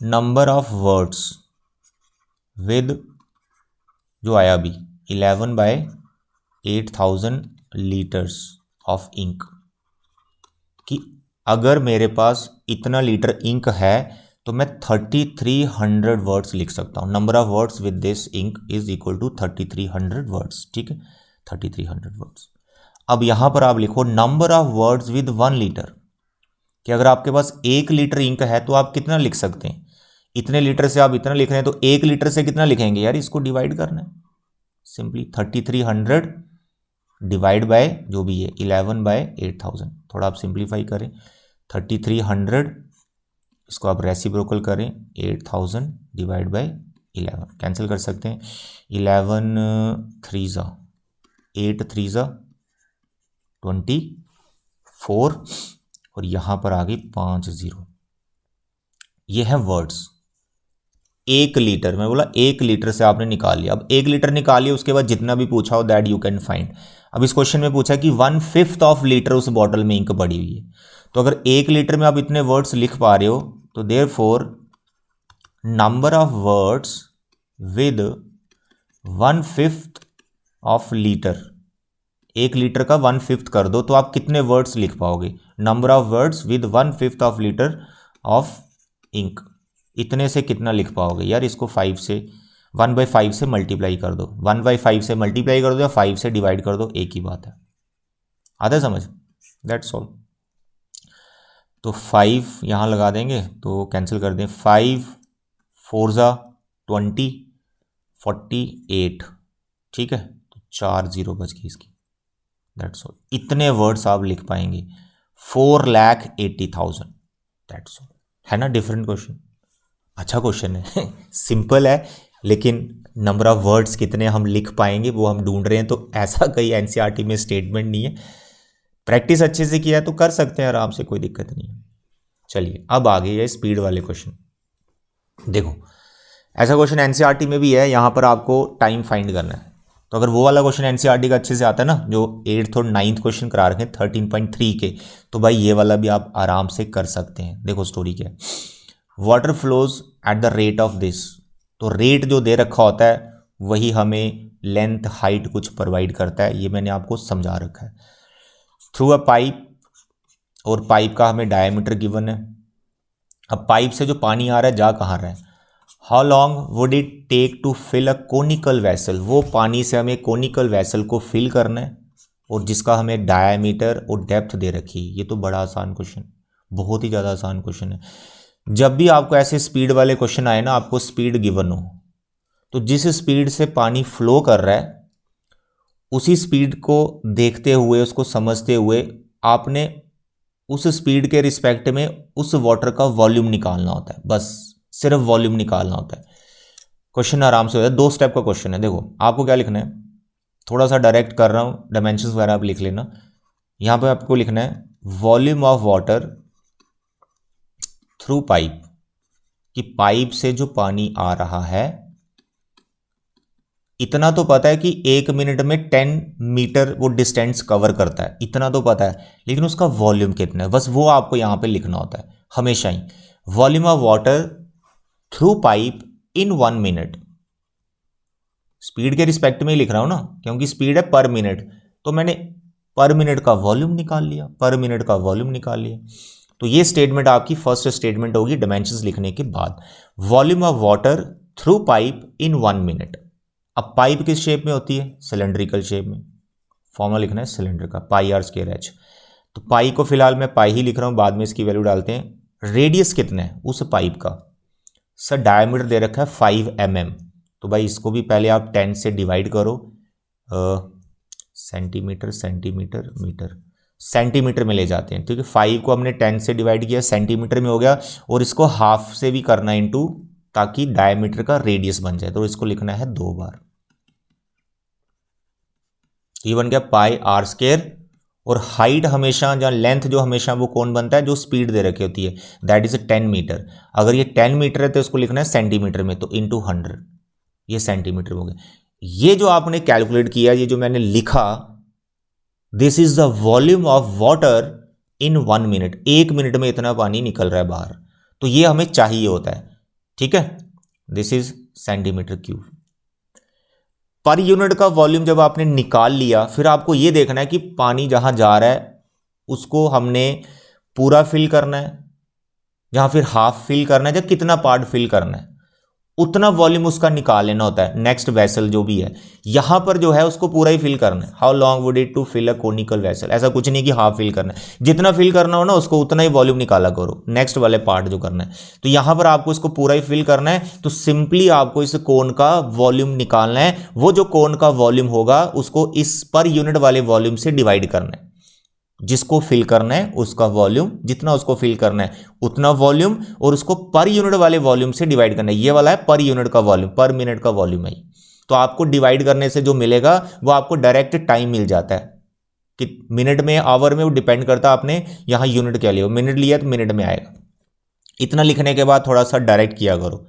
number of words with जो आया अभी 11/8000 लीटर्स ऑफ इंक, कि अगर मेरे पास इतना लीटर इंक है तो मैं 3300 वर्ड्स लिख सकता हूं। Number of words with this ink is equal to 3300 words, ठीक है, 3300 वर्ड्स। अब यहां पर आप लिखो number of words with 1 litre, कि अगर आपके पास 1 लीटर इंक है तो आप कितना लिख सकते हैं, इतने लीटर से आप इतना लिख रहे हैं तो 1 लीटर से कितना लिखेंगे यार, इसको डिवाइड करना है सिंपली, 3300 डिवाइड बाय जो भी है 11/8000। थोड़ा आप सिंप्लीफाई करें, 3300 इसको आप रेसिप्रोकल करें, 8000 डिवाइड बाय 11, कैंसिल कर सकते हैं, 11 3 8 3 24 और यहाँ पर आ गई 5 0। ये है वर्ड्स। 1 लीटर, मैं बोला 1 लीटर से आपने निकाल लिया। अब 1 लीटर निकाल लिया, उसके बाद जितना भी पूछा हो दैट यू कैन फाइंड। अब इस क्वेश्चन में पूछा कि 1/5 ऑफ लीटर उस बॉटल में इंक पड़ी हुई है, तो अगर 1 लीटर में आप इतने वर्ड्स लिख पा रहे हो तो therefore number of words with 1/5 of litre, 1 litre का 1/5 कर दो तो आप कितने वर्ड्स लिख पाओगे, number of words with 1/5 of litre of ink, इतने से कितना लिख पाओगे यार, इसको 5 से 1/5 से मल्टीप्लाई कर दो, 1/5 से मल्टीप्लाई कर दो या 5 से डिवाइड कर दो, एक ही बात है। आता समझ, दैट्स ऑल। तो 5 यहाँ लगा देंगे तो कैंसिल कर दें, 5 4 20 48, ठीक है, तो 4 0 बच गई इसकी, दैट्स ऑल। इतने वर्ड्स आप लिख पाएंगे, 4,80,000, दैट्स ऑल। है ना डिफरेंट क्वेश्चन, अच्छा क्वेश्चन है सिंपल है, लेकिन नंबर ऑफ वर्ड्स कितने हम लिख पाएंगे वो हम ढूंढ रहे हैं। तो ऐसा कहीं एनसीईआरटी में स्टेटमेंट नहीं है, प्रैक्टिस अच्छे से किया तो कर सकते हैं आराम से, कोई दिक्कत नहीं है। चलिए अब आ गई है स्पीड वाले क्वेश्चन। देखो ऐसा क्वेश्चन एनसीईआरटी में भी है, यहाँ पर आपको टाइम फाइंड करना है। तो अगर वो वाला क्वेश्चन एनसीईआरटी का अच्छे से आता है ना, जो 8th और 9th क्वेश्चन करा रखे हैं 13.3 के, तो भाई ये वाला भी आप आराम से कर सकते हैं। देखो स्टोरी क्या है, water flows eight the rate of this, तो रेट जो दे रखा होता है वही हमें लेंथ हाइट कुछ प्रोवाइड करता है, ये मैंने आपको समझा रखा है। थ्रू अ पाइप, और पाइप का हमें डायमीटर गिवन है। अब पाइप से जो पानी आ रहा है जा कहाँ रहा है, how long would it take to fill a conical vessel, वो पानी से हमें कोनिकल वेसल को फिल करना है और जिसका हमें डायमीटर और डेप्थ दे रखी है। ये तो बड़ा आसान क्वेश्चन, बहुत ही ज़्यादा आसान क्वेश्चन है। जब भी आपको ऐसे स्पीड वाले क्वेश्चन आए ना, आपको स्पीड गिवन हो, तो जिस स्पीड से पानी फ्लो कर रहा है उसी स्पीड को देखते हुए, उसको समझते हुए आपने उस स्पीड के रिस्पेक्ट में उस वाटर का वॉल्यूम निकालना होता है। बस सिर्फ वॉल्यूम निकालना होता है। क्वेश्चन आराम से हो जाए। 2 स्टेप का क्वेश्चन है। देखो आपको क्या लिखना है, थोड़ा सा डायरेक्ट कर रहा हूं, डायमेंशंस वगैरह आप लिख लेना। यहां पे आपको लिखना है volume of water through pipe, कि पाइप से जो पानी आ रहा है, इतना तो पता है कि 1 मिनट में 10 मीटर वो डिस्टेंस कवर करता है, इतना तो पता है, लेकिन उसका वॉल्यूम कितना है, बस वो आपको यहां पे लिखना होता है हमेशा ही। Volume of water through pipe in 1 minute, speed के रिस्पेक्ट में ही लिख रहा हूं ना, क्योंकि स्पीड है पर मिनट, तो मैंने पर मिनट का वॉल्यूम निकाल लिया, पर मिनट का वॉल्यूम निकाल लिया। तो ये स्टेटमेंट आपकी फर्स्ट स्टेटमेंट होगी डायमेंशंस लिखने के बाद। Volume of water through pipe in 1 minute. अब पाइप किस शेप में होती है, सिलेंड्रिकल शेप में। फॉर्मूला लिखना है सिलेंडर का, पाई आर स्क्वायर एच। तो पाई को फिलहाल मैं पाई ही लिख रहा हूं, बाद में इसकी वैल्यू डालते हैं। रेडियस कितना है उस पाइप का, सर डायमीटर दे रखा है 5 mm, तो भाई इसको भी पहले आप 10 से डिवाइड करो, सेंटीमीटर सेंटीमीटर मीटर, सेंटीमीटर में ले जाते हैं, ठीक है। 5 को हमने 10 से डिवाइड किया, सेंटीमीटर में हो गया, और इसको हाफ से भी करना इनटू, ताकि डायमीटर का रेडियस बन जाए, तो इसको लिखना है 2 बार। ये बन गया पाई आर स्क्वायर। और हाइट हमेशा, या लेंथ जो हमेशा वो कौन बनता है, जो स्पीड दे रखी होती है, दैट इज 10 मीटर। अगर ये 10 मीटर है तो इसको लिखना है सेंटीमीटर में, तो इंटू 100, ये सेंटीमीटर हो गया। ये जो आपने कैलकुलेट किया, ये जो मैंने लिखा, this is the volume of water in 1 minute, 1 minute में इतना पानी निकल रहा है बाहर, तो ये हमें चाहिए होता है, ठीक है। This is centimetre cube. पर यूनिट का वॉल्यूम जब आपने निकाल लिया, फिर आपको यह देखना है कि पानी जहां जा रहा है उसको हमने पूरा फिल करना है, या फिर हाफ फिल करना है, या कितना पार्ट फिल करना है, उतना वॉल्यूम उसका निकाल लेना होता है। नेक्स्ट वेसल जो भी है, यहां पर जो है उसको पूरा ही फिल करना है। How long would it to fill a conical vessel, ऐसा कुछ नहीं कि हाफ फिल करना है, जितना फिल करना हो ना उसको उतना ही वॉल्यूम निकाला करो, नेक्स्ट वाले पार्ट जो करना है। तो यहां पर आपको इसको पूरा ही फिल करना है, तो सिंपली आपको इस कोन का वॉल्यूम निकालना है। वो जो कोन का वॉल्यूम होगा उसको इस पर यूनिट वाले वॉल्यूम से डिवाइड करना है। जिसको फिल करना है उसका वॉल्यूम, जितना उसको फिल करना है उतना वॉल्यूम, और उसको पर यूनिट वाले वॉल्यूम से डिवाइड करना है। ये वाला है पर यूनिट का वॉल्यूम, पर मिनट का वॉल्यूम है। तो आपको डिवाइड करने से जो मिलेगा वो आपको डायरेक्ट टाइम मिल जाता है, कि मिनट में आवर में, वो डिपेंड करता है आपने यहां यूनिट क्या लिया, मिनट लिया तो मिनट में आएगा। इतना लिखने के बाद थोड़ा सा डायरेक्ट किया करो,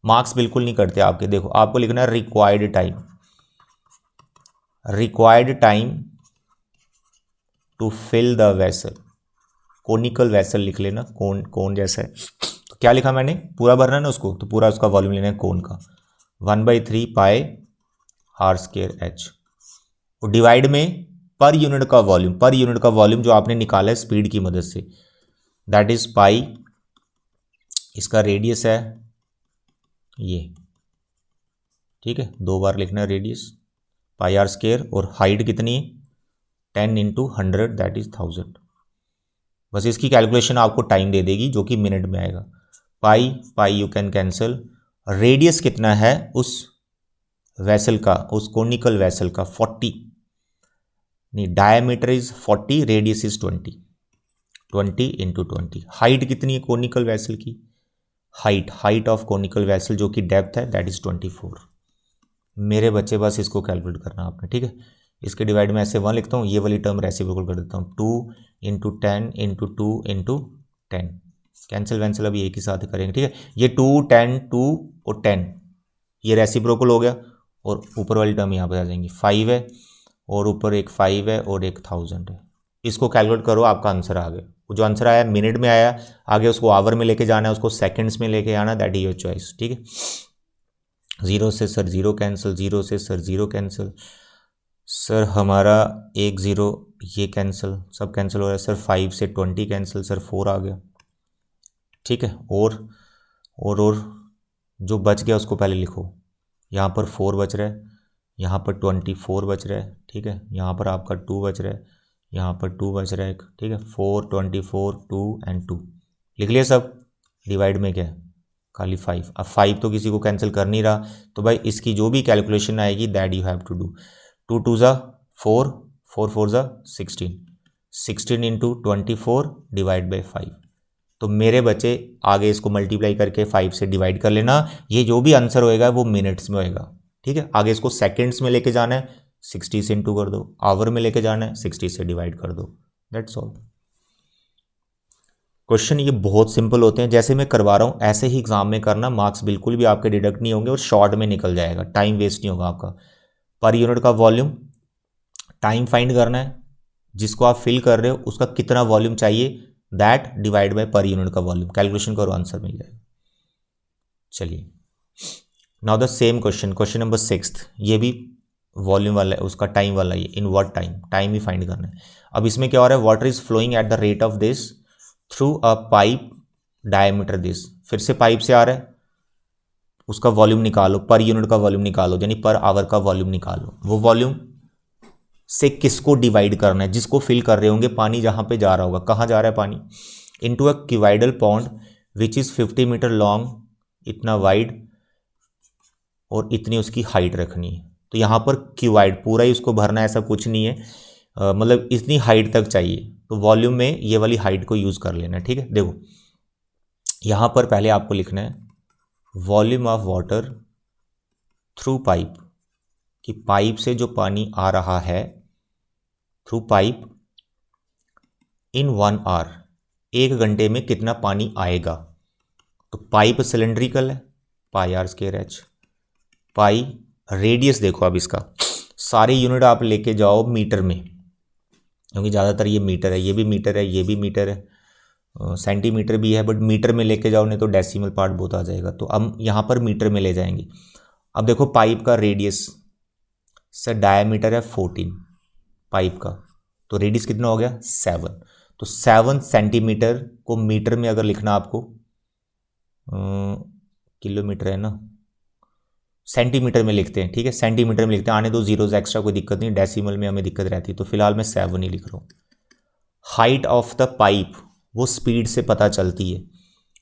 मार्क्स बिल्कुल नहीं करते आपके। देखो आपको लिखना है required time, required time to fill the vessel, conical vessel लिख लेना, कोन, कोन जैसा है। तो क्या लिखा मैंने, पूरा भरना है ना उसको, तो पूरा उसका वॉल्यूम लेना है कोन का, 1/3 पाई आर स्क्वायर एच। और डिवाइड में पर यूनिट का वॉल्यूम, पर यूनिट का वॉल्यूम जो आपने निकाला है स्पीड की मदद से, दैट इज पाई, इसका रेडियस है ये, ठीक है, 2 बार लिखना है रेडियस, पाई आर स्क्वायर। और हाइट कितनी है, 10 × 100 दैट इज 1000। बस इसकी कैलकुलेशन आपको टाइम दे देगी, जो कि मिनट में आएगा। पाई पाई यू कैन कैंसिल। रेडियस कितना है उस वेसल का, उस कोनिकल वेसल का, 40, नहीं, diameter is 40, radius is 20, 20 × 20। Height कितनी है कोनिकल वेसल की, हाइट ऑफ कोनिकल वेसल जो कि डेप्थ है, दैट इज 24। मेरे बच्चे बस इसको कैलकुलेट करना आपने, ठीक है। इसके डिवाइड में ऐसे 1 लिखता हूँ, ये वाली टर्म रेसिप्रोकल कर देता हूँ, 2 × 10 × 2 × 10, कैंसिल वैंसिल अभी एक ही साथ करेंगे, ठीक है। ये 2 10 2 और 10, ये रेसिप्रोकल हो गया, और ऊपर वाली टर्म यहाँ पर आ जाएंगी, 5 है, और ऊपर एक 5 है, और एक 1000 है। इसको कैलकुलेट करो, आपका आंसर आ गया। जो आंसर आया मिनट में आया, आगे उसको आवर में लेके जाना है, उसको सेकेंड्स में लेके आना, दैट इज योर चॉइस, ठीक है। 0 से सर 0 कैंसिल, 0 से सर 0 कैंसिल, सर हमारा 1 0 ये कैंसिल, सब कैंसिल हो रहा है सर। 5 से 20 कैंसिल, सर 4 आ गया, ठीक है। और जो बच गया उसको पहले लिखो, यहाँ पर 4 बच रहा है, यहाँ पर 24 बच रहा है, ठीक है। यहाँ पर आपका 2 बच रहा है, यहाँ पर 2 बच रहा है एक, ठीक है। 4 24 2 एंड 2 लिख लिया सब, डिवाइड में क्या है खाली 5। अब 5 तो किसी को कैंसिल कर नहीं रहा, तो भाई इसकी जो भी कैलकुलेशन आएगी that you have to do. 2 2 ज़ा 4, 4 4 ज़ा 16, 16 इंटू 24 डिवाइड बाई 5। तो मेरे बच्चे आगे इसको मल्टीप्लाई करके 5 से डिवाइड कर लेना, ये जो भी आंसर होएगा वो मिनट्स में होएगा, ठीक है। आगे इसको सेकेंड्स में लेके जाना है, 60 से इंटू कर दो, आवर में लेके जाना है 60 से डिवाइड कर दो, दैट्स ऑल। क्वेश्चन ये बहुत सिंपल होते हैं, जैसे मैं करवा रहा हूँ ऐसे ही एग्जाम में करना, मार्क्स बिल्कुल भी आपके डिडक्ट नहीं होंगे और शॉर्ट में निकल जाएगा, टाइम वेस्ट नहीं होगा आपका। पर यूनिट का वॉल्यूम टाइम फाइंड करना है, जिसको आप फिल कर रहे हो उसका कितना वॉल्यूम चाहिए, that divide by per unit का वॉल्यूम, कैलकुलेशन करो आंसर मिल जाएगा। चलिए now the same question, question number 6, ये भी वॉल्यूम वाला है, उसका टाइम वाला ही, इन व्हाट टाइम, टाइम ही फाइंड करना है। अब इसमें क्या हो रहा है, water is flowing at the rate of this through a pipe diameter this, फिर से पाइप से आ रहा है, उसका वॉल्यूम निकालो, पर यूनिट का वॉल्यूम निकालो, यानी पर आवर का वॉल्यूम निकालो। वो वॉल्यूम से किसको डिवाइड करना है, जिसको फिल कर रहे होंगे, पानी जहां पे जा रहा होगा, कहां जा रहा है पानी, into a cuboidal pond which is 50 metre long, इतना वाइड और इतनी उसकी हाइट रखनी है। तो यहाँ पर क्यूवाइड पूरा ही उसको भरना है, ऐसा कुछ नहीं है, मतलब इतनी हाइट तक चाहिए, तो वॉल्यूम में ये वाली हाइट को यूज़ कर लेना है, ठीक है। देखो यहाँ पर पहले आपको लिखना है volume of water through pipe, कि पाइप से जो पानी आ रहा है थ्रू पाइप इन 1 आवर, 1 घंटे में कितना पानी आएगा। तो पाइप सिलेंड्रिकल है, pi r square h, pi radius देखो, अब इसका सारे यूनिट आप लेके जाओ मीटर में, क्योंकि ज़्यादातर ये मीटर है, ये भी मीटर है, ये भी मीटर है, सेंटीमीटर भी है, बट मीटर में लेके जाओ नहीं तो डेसिमल पार्ट बहुत आ जाएगा, तो हम यहाँ पर मीटर में ले जाएंगे। अब देखो पाइप का रेडियस से डायमीटर है 14 पाइप का, तो रेडियस कितना हो गया 7, तो 7 सेंटीमीटर को मीटर में अगर लिखना आपको, किलोमीटर है ना, सेंटीमीटर में लिखते हैं, ठीक है, सेंटीमीटर में लिखते हैं, आने दो जीरोज एक्स्ट्रा, कोई दिक्कत नहीं, डेसिमल में हमें दिक्कत रहती है, तो फिलहाल मैं 7 ही लिख रहा हूँ। हाइट ऑफ द पाइप वो स्पीड से पता चलती है,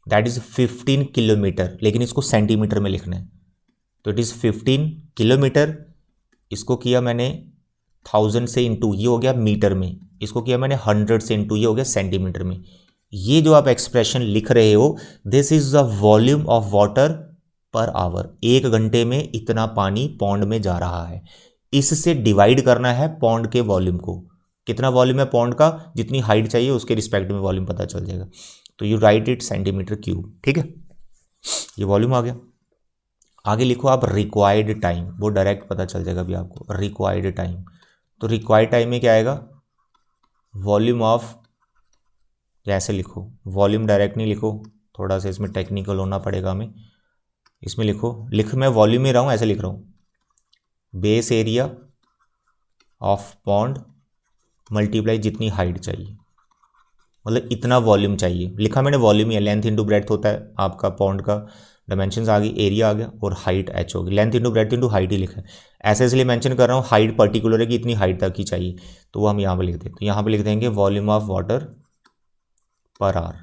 दैट इज 15 किलोमीटर, लेकिन इसको सेंटीमीटर में लिखना है, तो इट इज़ 15 किलोमीटर। इसको किया मैंने 1000 से इंटू, ये हो गया मीटर में, इसको किया मैंने 100 से इंटू, ये हो गया सेंटीमीटर में। ये जो आप एक्सप्रेशन लिख रहे हो, this is the volume of water per hour, 1 घंटे में इतना पानी पौंड में जा रहा है, इससे डिवाइड करना है पौंड के वॉल्यूम को, कितना वॉल्यूम है पौंड का, जितनी हाइट चाहिए उसके रिस्पेक्ट में वॉल्यूम पता चल जाएगा, तो you right it centimetre cube, ठीक है, ये वॉल्यूम आ गया। आगे लिखो आप रिक्वायर्ड टाइम, वो डायरेक्ट पता चल जाएगा अभी आपको, रिक्वायर्ड टाइम, तो रिक्वायर्ड टाइम में क्या आएगा, वॉल्यूम ऑफ, ऐसे लिखो, वॉल्यूम डायरेक्ट नहीं लिखो, थोड़ा सा इसमें टेक्निकल होना पड़ेगा हमें, इसमें लिख मैं वॉल्यूम में रहा हूँ, ऐसे लिख रहा हूँ, base area of pond multiply जितनी हाइट चाहिए, मतलब इतना वॉल्यूम चाहिए, लिखा मैंने वॉल्यूम ही है, लेंथ इंटू ब्रेड्थ होता है आपका पॉन्ड का, डायमेंशंस आ गई, एरिया आ गया और हाइट एच होगी, length into breadth into height ही लिखा है, ऐसे इसलिए मेंशन कर रहा हूँ, हाइट पर्टिकुलर है कि इतनी हाइट तक ही चाहिए, तो वो हम यहाँ पे लिख दें, तो यहाँ पे लिख देंगे volume of water per hour,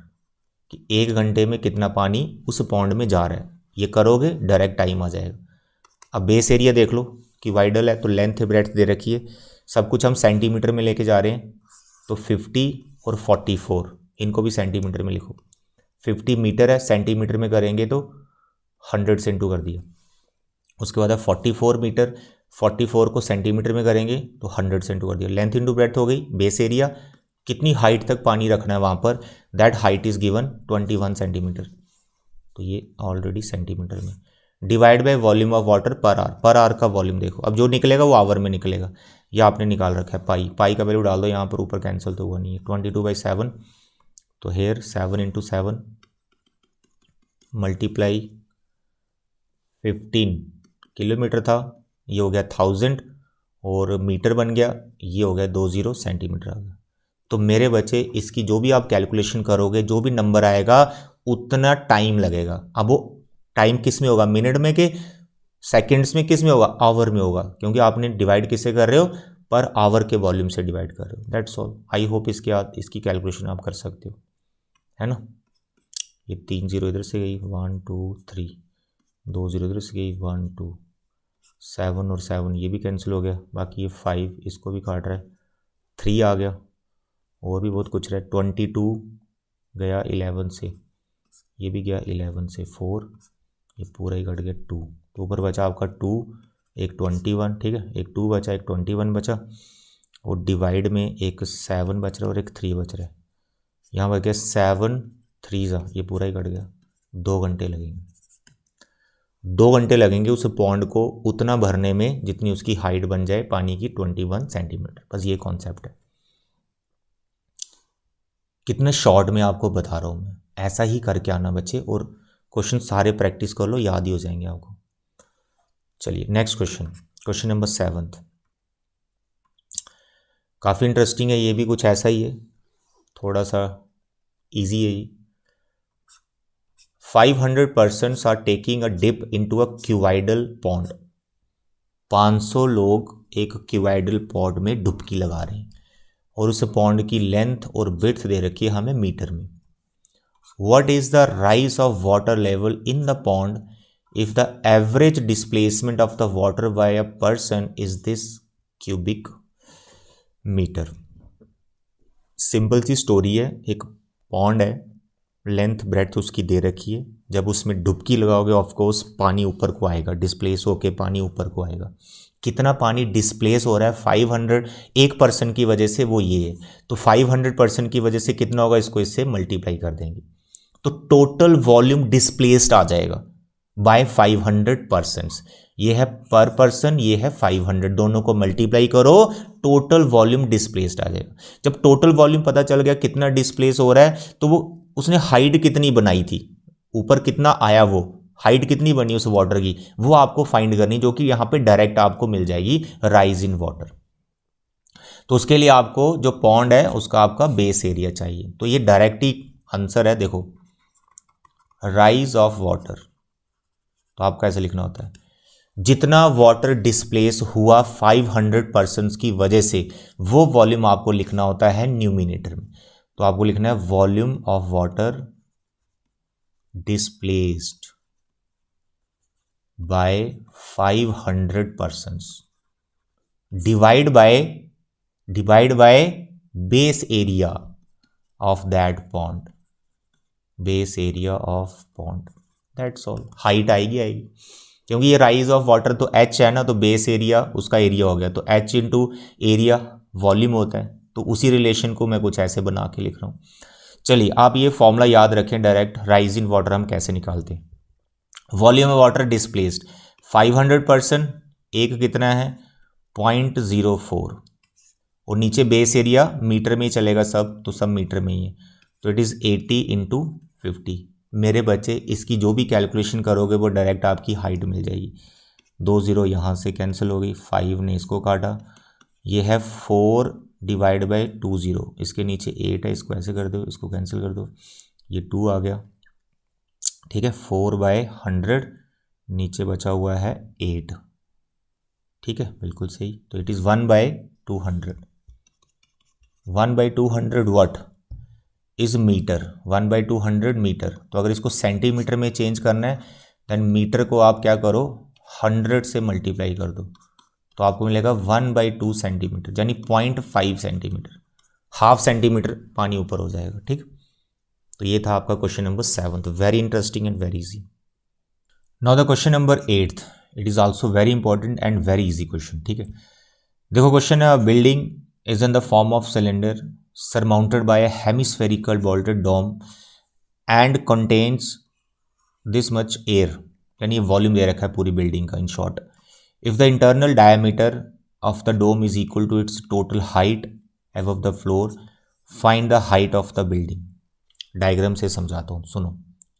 कि 1 घंटे में कितना पानी उस पॉन्ड में जा रहा है, ये करोगे डायरेक्ट टाइम आ जाएगा। अब बेस एरिया देख लो कि वाइडल है, तो लेंथ ब्रेड्थ दे रखी है, सब कुछ हम सेंटीमीटर में लेके जा रहे हैं, तो 50 और 44 इनको भी सेंटीमीटर में लिखो, 50 मीटर है, सेंटीमीटर में करेंगे तो 100 से इंटू कर दिया, उसके बाद है 44 मीटर, 44 को सेंटीमीटर में करेंगे तो 100 से इंटू कर दिया, लेंथ इंटू ब्रेड्थ हो गई, बेस एरिया कितनी हाइट तक पानी रखना है वहाँ पर, that height is given 21 centimetre, तो ये ऑलरेडी सेंटीमीटर में, divide by volume of water per hour, per hour का वॉल्यूम देखो, अब जो निकलेगा वो आवर में निकलेगा, ये आपने निकाल रखा है पाई, पाई का वैल्यू डाल दो यहाँ पर, ऊपर कैंसिल तो हुआ नहीं है, 22/7, तो हेयर 7 इंटू 7 मल्टीप्लाई 15 किलोमीटर था, ये हो गया 1000 और मीटर बन गया, ये हो गया 20 सेंटीमीटर आ गया। तो मेरे बच्चे इसकी जो भी आप कैलकुलेशन करोगे, जो भी नंबर आएगा उतना टाइम लगेगा। अब वो टाइम किस में होगा, मिनट में कि सेकंड्स में, किस में होगा, आवर में होगा, क्योंकि आपने डिवाइड किससे कर रहे हो, पर आवर के वॉल्यूम से डिवाइड कर रहे हो, दैट्स ऑल। आई होप इसकी कैलकुलेशन आप कर सकते हो, है ना। ये 3 0 इधर से गई, 1 2 3, 2 0 इधर से गई, 1 2, 7 और 7 ये भी कैंसिल हो गया, बाकी ये 5 इसको भी काट रहा है, 3 आ गया, और भी बहुत कुछ रहा है, 22 गया 11 से, ये भी गया 11 से, 4, ये पूरा ही कट गया 2, तो ऊपर बचा आपका 2, एक 21, ठीक है, एक 2 बचा, एक 21 बचा, और डिवाइड में एक 7 बच रहा है और एक 3 बच रहा है, यहाँ बच गया 7 3 ये पूरा ही कट गया, 2 घंटे लगेंगे, 2 घंटे लगेंगे उस पॉन्ड को उतना भरने में जितनी उसकी हाइट बन जाए पानी की 21 सेंटीमीटर। बस ये कॉन्सेप्ट है, कितने शॉर्ट में आपको बता रहा हूँ मैं, ऐसा ही करके आना बच्चे, और क्वेश्चन सारे प्रैक्टिस कर लो, याद ही हो जाएंगे आपको। चलिए नेक्स्ट क्वेश्चन, क्वेश्चन नंबर 7, काफ़ी इंटरेस्टिंग है, ये भी कुछ ऐसा ही है, थोड़ा सा इजी है ये। 500 persons are taking a dip into a cuboidal pond। 500 लोग एक क्यूबाइडल पॉन्ड में डुबकी लगा रहे हैं, और उस पॉन्ड की लेंथ और विड्थ दे रखी है हमें मीटर में। What is the rise of water level in the pond if the average displacement of the water by a person is this cubic meter? Simple सी स्टोरी है, एक पॉन्ड है, लेंथ ब्रेड्थ उसकी दे रखी है, जब उसमें डुबकी लगाओगे ऑफकोर्स पानी ऊपर को आएगा, डिस्प्लेस होके पानी ऊपर को आएगा। कितना पानी डिस्प्लेस हो रहा है? 500, 1% की वजह से वो ये है, तो 500% की वजह से कितना होगा, इसको इससे मल्टीप्लाई कर देंगे, तो टोटल वॉल्यूम डिस्प्लेस्ड आ जाएगा बाय 500%। ये है पर पर्सन, ये है 500, दोनों को मल्टीप्लाई करो, टोटल वॉल्यूम डिस्प्लेस्ड आ जाएगा। जब टोटल वॉल्यूम पता चल गया कितना डिस्प्लेस हो रहा है, तो वो उसने हाइट कितनी बनाई थी, ऊपर कितना आया, वो हाइट कितनी बनी उस वाटर की, वो आपको फाइंड करनी, जो कि यहां पे डायरेक्ट आपको मिल जाएगी, राइज इन वाटर। तो उसके लिए आपको जो पॉन्ड है उसका आपका बेस एरिया चाहिए, तो ये डायरेक्ट ही आंसर है। देखो राइज ऑफ वाटर, तो आपका ऐसे लिखना होता है, जितना वाटर डिस्प्लेस हुआ 500% की वजह से, वो वॉल्यूम आपको लिखना होता है न्यूमिनेटर में। तो आपको लिखना है volume of water displaced by 500% divide by base area of that pond, base area of pond, that's all. Height आएगी, क्योंकि ये राइज ऑफ वाटर तो h है ना, तो बेस एरिया उसका एरिया हो गया, तो h इंटू एरिया वॉल्यूम होता है, तो उसी रिलेशन को मैं कुछ ऐसे बना के लिख रहा हूँ। चलिए आप ये फॉर्मूला याद रखें, डायरेक्ट राइज इन वाटर हम कैसे निकालते हैं। वॉल्यूम ऑफ वाटर डिस्प्लेस्ड 500%, एक कितना है 0.04, और नीचे बेस एरिया मीटर में ही चलेगा सब, तो सब मीटर में ही है, तो इट इज़ 80 इंटू 50। मेरे बच्चे इसकी जो भी कैलकुलेशन करोगे वो डायरेक्ट आपकी हाइट मिल जाएगी। 2 0 यहाँ से कैंसिल हो गई, 5 ने इसको काटा, ये है 4 डिवाइड बाई 2 0, इसके नीचे 8 है, इसको ऐसे कर दो, इसको कैंसिल कर दो, ये 2 आ गया, ठीक है, 4/100, नीचे बचा हुआ है 8, ठीक है, बिल्कुल सही। तो it is 1/200, 1/200 what is metre, 1/200 metre. तो अगर इसको सेंटीमीटर में चेंज करना है, देन मीटर को आप क्या करो, 100 से मल्टीप्लाई कर दो, तो आपको मिलेगा 1/2 सेंटीमीटर, यानी 0.5 सेंटीमीटर, हाफ सेंटीमीटर पानी ऊपर हो जाएगा, ठीक। तो ये था आपका question number 7, very interesting and very easy. Now the question number 8, it is also very important and very easy question, ठीक है। देखो क्वेश्चन है, building is in the form of cylinder surmounted by a hemispherical vaulted dome and contains this much air, यानी volume दे रखा है पूरी building का। In short, if the internal diameter of the dome is equal to its total height above the floor, find the height of the building. Diagram से समझाता हूँ, सुनो।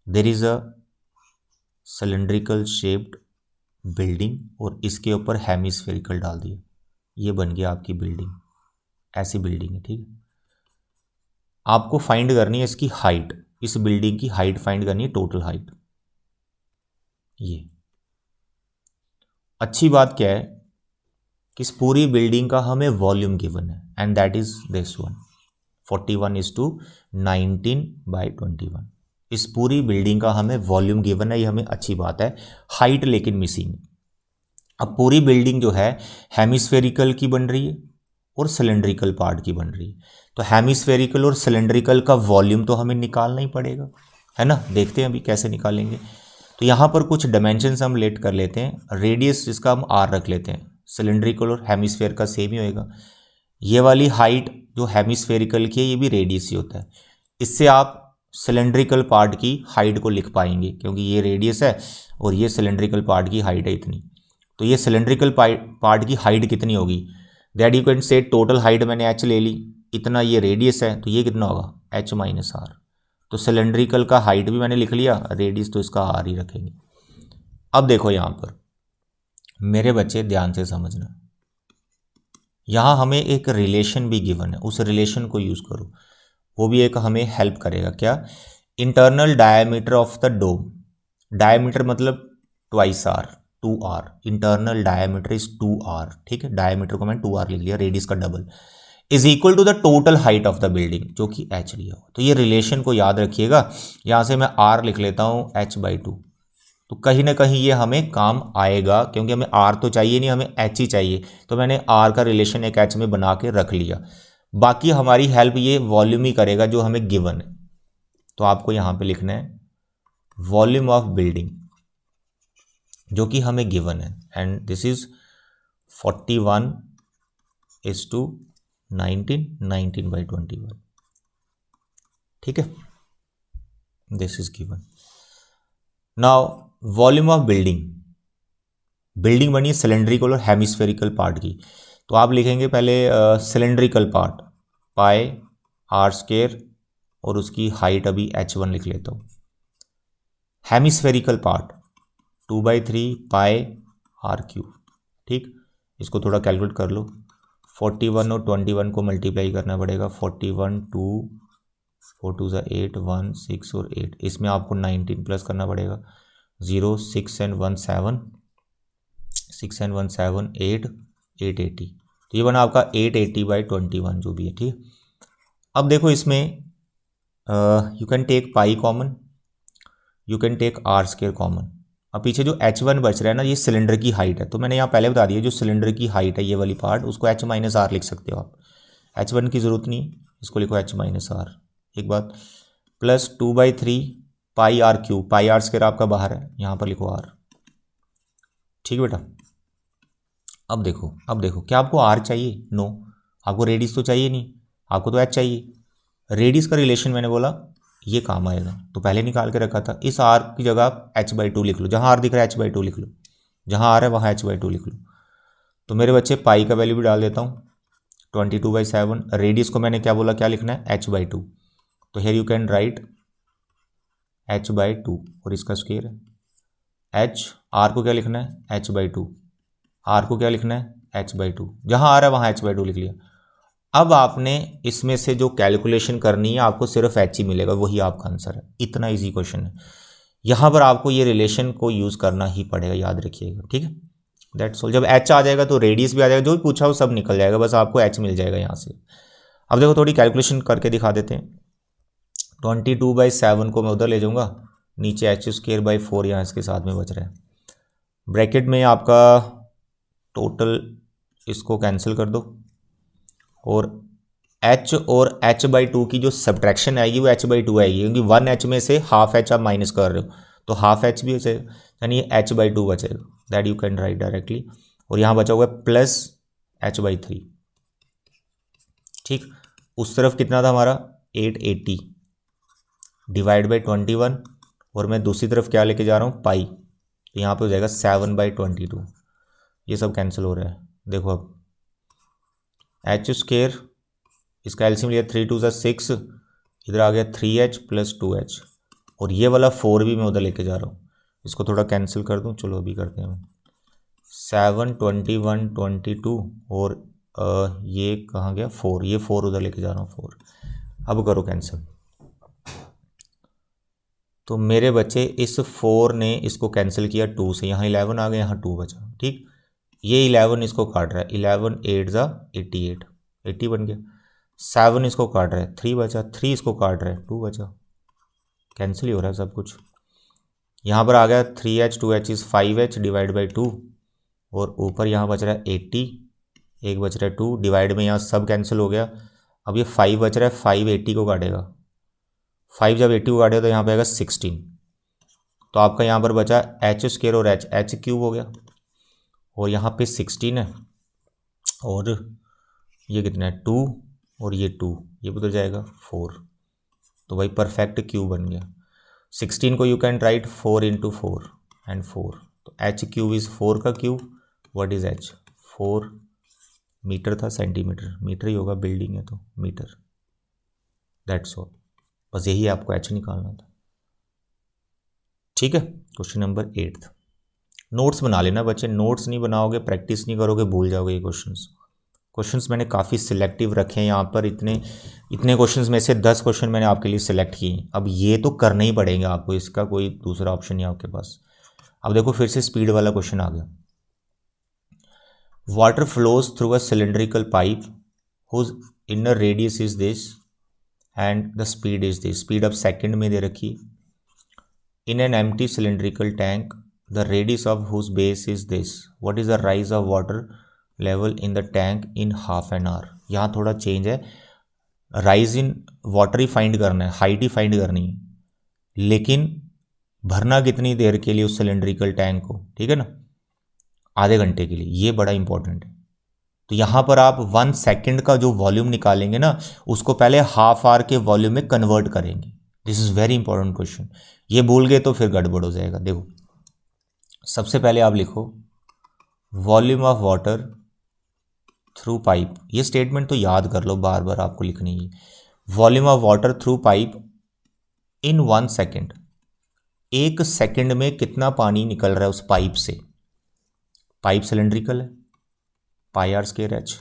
There is a cylindrical shaped building, और इसके ऊपर hemispherical डाल दिया, ये बन गया आपकी बिल्डिंग, ऐसी बिल्डिंग है, ठीक है। आपको फाइंड करनी है इसकी हाइट, इस बिल्डिंग की हाइट फाइंड करनी है, टोटल हाइट। ये अच्छी बात क्या है कि इस पूरी बिल्डिंग का हमें वॉल्यूम गिवन है, and that is this one, 41:19/21। इस पूरी बिल्डिंग का हमें वॉल्यूम गिवन है, ये हमें अच्छी बात है, हाइट लेकिन मिसिंग। अब पूरी बिल्डिंग जो है हेमिस्फेरिकल की बन रही है और सिलेंड्रिकल पार्ट की बन रही है, तो हेमिस्फेरिकल और सिलेंड्रिकल का वॉल्यूम तो हमें निकालना ही पड़ेगा, है ना। देखते हैं अभी कैसे निकालेंगे। तो यहाँ पर कुछ डायमेंशंस हम लेट कर लेते हैं। रेडियस इसका हम आर रख लेते हैं, सिलेंड्रिकल और हेमिस्फेयर का सेम ही होएगा। ये वाली हाइट जो हेमिस्फेरिकल की है ये भी रेडियस ही होता है। इससे आप सिलेंड्रिकल पार्ट की हाइट को लिख पाएंगे, क्योंकि ये रेडियस है और ये सिलेंड्रिकल पार्ट की हाइट है इतनी। तो ये सिलेंड्रिकल पार्ट की हाइट कितनी होगी, that you can say total height मैंने एच ले ली, इतना ये रेडियस है, तो ये कितना होगा एच माइनस आर। तो सिलेंड्रिकल का हाइट भी मैंने लिख लिया, रेडियस तो इसका आर ही रखेंगे। अब देखो यहाँ पर मेरे बच्चे ध्यान से समझना, यहाँ हमें एक रिलेशन भी गिवन है, उस रिलेशन को यूज़ करो, वो भी एक हमें हेल्प करेगा। क्या, internal diameter of the dome, diameter मतलब twice r, 2r, internal diameter is 2r, ठीक है, डायमीटर को मैंने 2r लिख लिया, रेडियस का double, is equal to the total height of the building, जो कि h लिया हो। तो ये रिलेशन को याद रखिएगा, यहाँ से मैं r लिख लेता हूँ h/2, तो कहीं ना कहीं ये हमें काम आएगा, क्योंकि हमें r तो चाहिए नहीं, हमें h ही चाहिए, तो मैंने r का रिलेशन एक h में बना के रख लिया। बाकी हमारी हेल्प ये वॉल्यूम ही करेगा जो हमें गिवन है। तो आपको यहाँ पे लिखना है वॉल्यूम ऑफ बिल्डिंग, जो कि हमें गिवन है, एंड दिस इज 41:19, 19/21, ठीक है, this is given. Now volume of building, building बनी सिलेंड्रिकल और हेमिस्फेरिकल पार्ट की, तो आप लिखेंगे पहले सिलेंड्रिकल पार्ट पाई r² और उसकी हाइट अभी h1 लिख लेता हूँ। हेमिस्फेरिकल पार्ट 2/3 पाई r³, ठीक, इसको थोड़ा कैलकुलेट कर लो। 41 और 21 को मल्टीप्लाई करना पड़ेगा, 41 2 4 2 8 1 6 और 8, इसमें आपको 19 प्लस करना पड़ेगा, 0 6 and 1 7 6 and 1 7 8 880, तो ये बना आपका 880/21 जो भी है, ठीक। अब देखो इसमें you can take pi common, you can take r² common. अब पीछे जो h1 बच रहा है ना, ये सिलेंडर की हाइट है, तो मैंने यहाँ पहले बता दिया जो सिलेंडर की हाइट है ये वाली पार्ट, उसको h माइनस आर लिख सकते हो आप, h1 की ज़रूरत नहीं, इसको लिखो h माइनस आर, एक बात, प्लस 2/3 पाई r³, पाई r² आपका बाहर है, यहाँ पर लिखो r, ठीक है बेटा। अब देखो क्या आपको r चाहिए, नो, आपको रेडियस तो चाहिए नहीं, आपको तो h चाहिए। रेडियस का रिलेशन मैंने बोला ये काम आएगा, तो पहले निकाल के रखा था, इस r की जगह आप h/2 लिख लो, जहाँ r दिख रहा है h/2 लिख लो, जहाँ r है वहाँ h/2 लिख लो। तो मेरे बच्चे पाई का वैल्यू भी डाल देता हूँ, 22/7, रेडियस को मैंने क्या बोला, क्या लिखना है h/2, तो here you can right h/2 और इसका स्क्वायर है h, r को क्या लिखना है h/2, r को क्या लिखना है h/2, जहाँ r है वहाँ h/2 लिख लिया। अब आपने इसमें से जो कैलकुलेशन करनी है आपको सिर्फ h ही मिलेगा, वही आपका आंसर है, इतना इजी क्वेश्चन है। यहाँ पर आपको ये रिलेशन को यूज़ करना ही पड़ेगा, याद रखिएगा, ठीक है, दैट्स ऑल। जब h आ जाएगा तो रेडियस भी आ जाएगा, जो भी पूछा हो सब निकल जाएगा, बस आपको h मिल जाएगा यहाँ से। अब देखो थोड़ी कैलकुलेशन करके दिखा देते हैं। 22/7 को मैं उधर ले जाऊँगा, नीचे h²/4 यहाँ इसके साथ में बच रहा है, ब्रैकेट में आपका टोटल इसको कैंसिल कर दो, और h और h/2 की जो सब्ट्रैक्शन आएगी वो h/2 आएगी, क्योंकि 1h में से हाफ h आप माइनस कर रहे हो, तो हाफ h भी बचेगा, यानी h/2 बचेगा, that you can right directly, और यहाँ बचा हुआ प्लस h/3, ठीक। उस तरफ कितना था हमारा 880 डिवाइड बाई 21, और मैं दूसरी तरफ क्या लेके जा रहा हूँ पाई, तो यहाँ पे हो जाएगा 7/22, ये सब कैंसिल हो रहा है। देखो अब h², इसका एलसीएम लिया 3 2 6, इधर आ गया 3h प्लस 2h, और ये वाला 4 भी मैं उधर लेके जा रहा हूँ, इसको थोड़ा कैंसिल कर दूँ, चलो अभी करते हैं। 7 21 22 और ये कहाँ गया 4, ये 4 उधर लेके जा रहा हूँ 4, अब करो कैंसिल। तो मेरे बच्चे इस 4 ने इसको कैंसिल किया 2 से, यहाँ 11 आ गया, यहाँ 2 बचा, ठीक। ये 11 इसको काट रहा है, 11 8 ज़ा 88, 80 बन गया। 7 इसको काट रहा है, 3 बचा, 3 इसको काट रहा है, 2 बचा, कैंसिल ही हो रहा है सब कुछ। यहाँ पर आ गया 3h 2h is 5h divide by 2, और ऊपर यहाँ बच रहा है 80, एक बच रहा है 2 डिवाइड में यहाँ सब कैंसिल हो गया। अब ये 5 बच रहा है, 5 80 को काटेगा, 5 जब 80 को काटेगा तो यहाँ पे आएगा 16। तो आपका यहाँ पर बचा एच स्क्वायर और एच क्यूब हो गया, और यहाँ पे 16 है, और ये कितना है 2, और ये 2, ये उधर जाएगा 4। तो भाई परफेक्ट क्यूब बन गया। 16 को you can write 4 into 4 and 4, तो एच क्यूब इज़ 4 का cube. What is H? 4 metre था, सेंटीमीटर, मीटर ही होगा, बिल्डिंग है तो मीटर। दैट्स ऑल, बस यही आपको एच निकालना था। ठीक है, क्वेश्चन नंबर 8। नोट्स बना लेना बच्चे, नोट्स नहीं बनाओगे, प्रैक्टिस नहीं करोगे, भूल जाओगे ये क्वेश्चंस मैंने काफ़ी सिलेक्टिव रखे हैं यहाँ पर। इतने क्वेश्चंस में से 10 क्वेश्चन मैंने आपके लिए सिलेक्ट किए। अब ये तो करना ही पड़ेगा आपको, इसका कोई दूसरा ऑप्शन नहीं है आपके पास। अब देखो फिर से स्पीड वाला क्वेश्चन आ गया। Water flows through a cylindrical pipe whose inner radius is this and the speed is this. Speed अब सेकेंड में दे रखी। In an empty cylindrical tank the radius of whose base is this, what is the rise of water level in the tank in half an hour. यहाँ थोड़ा change है, rise in water ही find करना है, height ही find करनी है, लेकिन भरना कितनी देर के लिए उस सिलेंड्रिकल टैंक को, ठीक है ना, आधे घंटे के लिए। ये बड़ा इंपॉर्टेंट है। तो यहाँ पर आप 1 सेकेंड का जो वॉल्यूम निकालेंगे ना, उसको पहले हाफ आवर के वॉल्यूम में कन्वर्ट करेंगे। This is very important question. ये भूल गए तो फिर गड़बड़ हो जाएगा। देखो सबसे पहले आप लिखो volume of water through pipe. ये स्टेटमेंट तो याद कर लो, बार बार आपको लिखनी है। Volume of water through pipe in 1 second, 1 second में कितना पानी निकल रहा है उस पाइप से। पाइप सिलेंड्रिकल है, pi r square h,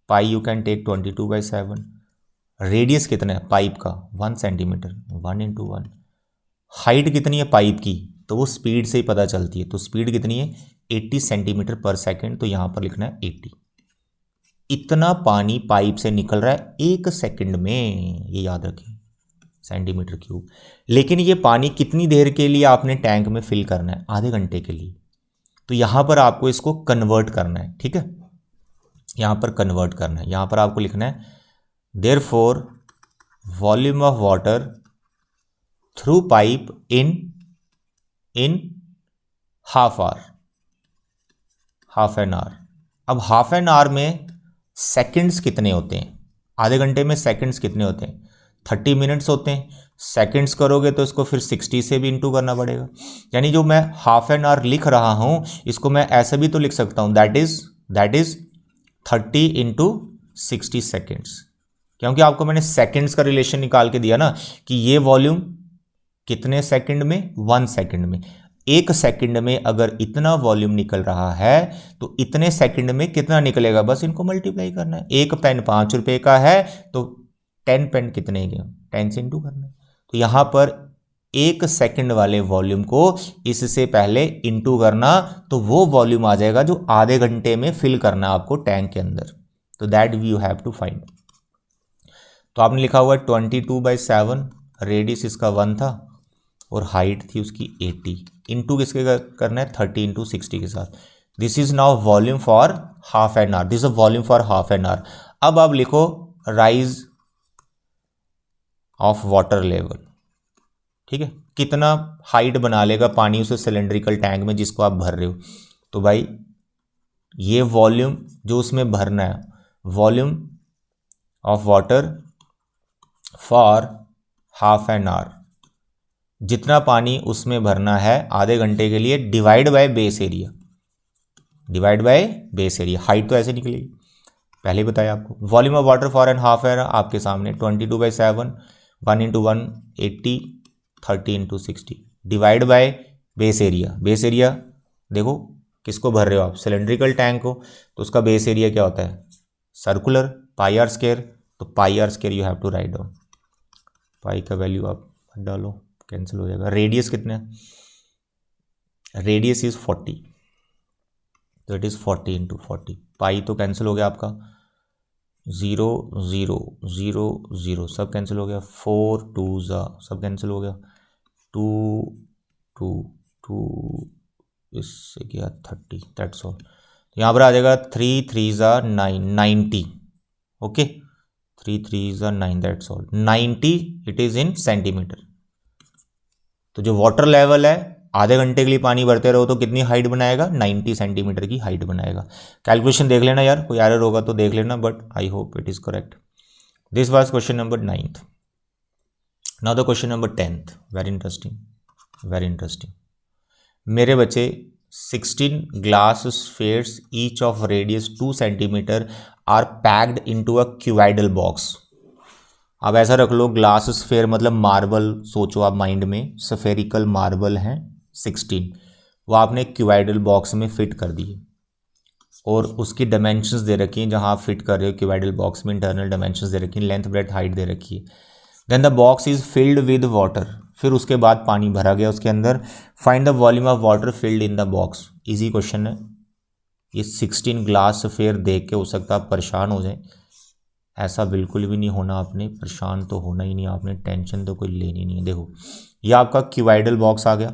pi you can take 22/7। Radius कितना है पाइप का? 1 सेंटीमीटर, 1 इंटू 1। हाइट कितनी है पाइप की? तो वो स्पीड से ही पता चलती है। तो स्पीड कितनी है? 80 सेंटीमीटर पर सेकेंड। तो यहाँ पर लिखना है 80। इतना पानी पाइप से निकल रहा है 1 सेकेंड में, ये याद रखें, सेंटीमीटर क्यूब। लेकिन ये पानी कितनी देर के लिए आपने टैंक में फिल करना है? आधे घंटे के लिए। तो यहाँ पर आपको इसको कन्वर्ट करना है, ठीक है, यहाँ पर कन्वर्ट करना है। यहाँ पर आपको लिखना है therefore volume of water through pipe in half hour, half an our. अब हाफ एन आवर में सेकंड्स कितने होते हैं? आधे घंटे में सेकंड्स कितने होते हैं? 30 मिनट्स होते हैं। सेकंड्स करोगे तो इसको फिर 60 से भी इंटू करना पड़ेगा। यानी जो मैं हाफ एन आवर लिख रहा हूं, इसको मैं ऐसे भी तो लिख सकता हूं, दैट इज 30 इंटू 60 सेकेंड्स। क्योंकि आपको मैंने सेकेंड्स का रिलेशन निकाल के दिया ना, कि ये वॉल्यूम कितने सेकंड में? 1 सेकंड में। 1 सेकंड में अगर इतना वॉल्यूम निकल रहा है तो इतने सेकंड में कितना निकलेगा? बस इनको मल्टीप्लाई करना है। 1 पेन 5 रुपए का है तो 10 पेन कितने के? 10 से इंटू करना है। तो यहां पर 1 सेकंड वाले वॉल्यूम को इससे पहले इंटू करना, तो वो वॉल्यूम आ जाएगा जो आधे घंटे में फिल करना आपको टैंक के अंदर। तो that you have to find. तो आपने लिखा हुआ 22/7, रेडियस इसका 1 था और हाइट थी उसकी 80। इंटू किसके करना है? 30 इंटू 60 के साथ। This is now volume for half an our. This is volume for half an our. अब आप लिखो राइज ऑफ वाटर लेवल, ठीक है, कितना हाइट बना लेगा पानी उस सिलेंड्रिकल टैंक में जिसको आप भर रहे हो। तो भाई ये वॉल्यूम जो उसमें भरना है, volume of water for half an hour, जितना पानी उसमें भरना है आधे घंटे के लिए, divide by base area. Divide by base area, height तो ऐसे निकलेगी, पहले बताया आपको। Volume of water for an half an आपके सामने 22/7, 1 into 1 80, 30 into 60, divide by base area. Base area देखो किसको भर रहे हो आप? सिलेंड्रिकल टैंक को। तो उसका बेस एरिया क्या होता है? Circular, pi r square. तो pi r square you have to write down. Pi का वैल्यू आप डालो, कैंसिल हो जाएगा। रेडियस कितना है? रेडियस इज 40, तो इट इज 40 इंटू 40। पाई तो कैंसिल हो गया आपका, 0 0 0 0 सब कैंसिल हो गया, 4 2 सब कैंसिल हो गया, 2 इससे क्या 30, दैट्स ऑल। यहाँ पर आ जाएगा 3 3 9 90। Okay, 3 3 9, that's all. 90 it is in centimetre. तो जो वाटर लेवल है, आधे घंटे के लिए पानी भरते रहो तो कितनी हाइट बनाएगा? 90 सेंटीमीटर की हाइट बनाएगा। कैलकुलेशन देख लेना यार, कोई एरर होगा तो देख लेना, but I hope it is correct. This was question number 9th। Now the question number 10th, very interesting, very interesting. मेरे बच्चे 16 glass spheres each of radius 2 centimetre are packed into a cuboidal box. अब ऐसा रख लो, glass sphere मतलब marble, सोचो आप mind में, स्फेरिकल मार्बल हैं 16, वो आपने क्यूबाइडल बॉक्स में फिट कर दिए और उसकी डायमेंशंस दे रखी हैं, जहां आप फिट कर रहे हो क्यूबाइडल बॉक्स में इंटरनल डायमेंशंस दे रखी हैं, लेंथ ब्रेड्थ हाइट दे रखी है। Then the box is filled with water, फिर उसके बाद पानी भरा गया उसके अंदर। Find the volume of water filled in the box. Easy question है ये। 16 ग्लास स्फेयर देख के हो सकता है आप परेशान हो जाए, ऐसा बिल्कुल भी नहीं होना आपने, परेशान तो होना ही नहीं आपने, टेंशन तो कोई लेनी नहीं है। देखो ये आपका क्यूबाइडल बॉक्स आ गया,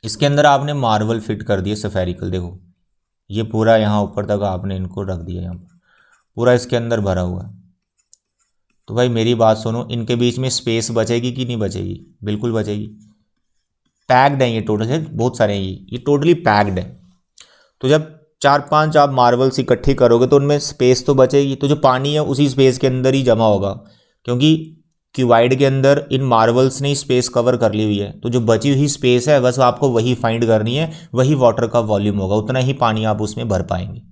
इसके अंदर आपने मार्बल फिट कर दिए स्फेरिकल। देखो ये पूरा यहाँ ऊपर तक आपने इनको रख दिया, यहाँ पर पूरा इसके अंदर भरा हुआ है। तो भाई मेरी बात सुनो, इनके बीच में स्पेस बचेगी कि नहीं बचेगी? बिल्कुल बचेगी। पैक्ड है ये टोटल है, बहुत सारे हैं ये टोटली पैक्ड है। तो जब 4-5 आप मार्बल्स इकट्ठी करोगे तो उनमें स्पेस तो बचेगी, तो जो पानी है उसी स्पेस के अंदर ही जमा होगा, क्योंकि क्यूबाइड के अंदर इन मार्बल्स ने स्पेस कवर कर ली हुई है। तो जो बची हुई स्पेस है बस आपको वही फाइंड करनी है, वही वाटर का वॉल्यूम होगा, उतना ही पानी आप उसमें भर पाएंगे।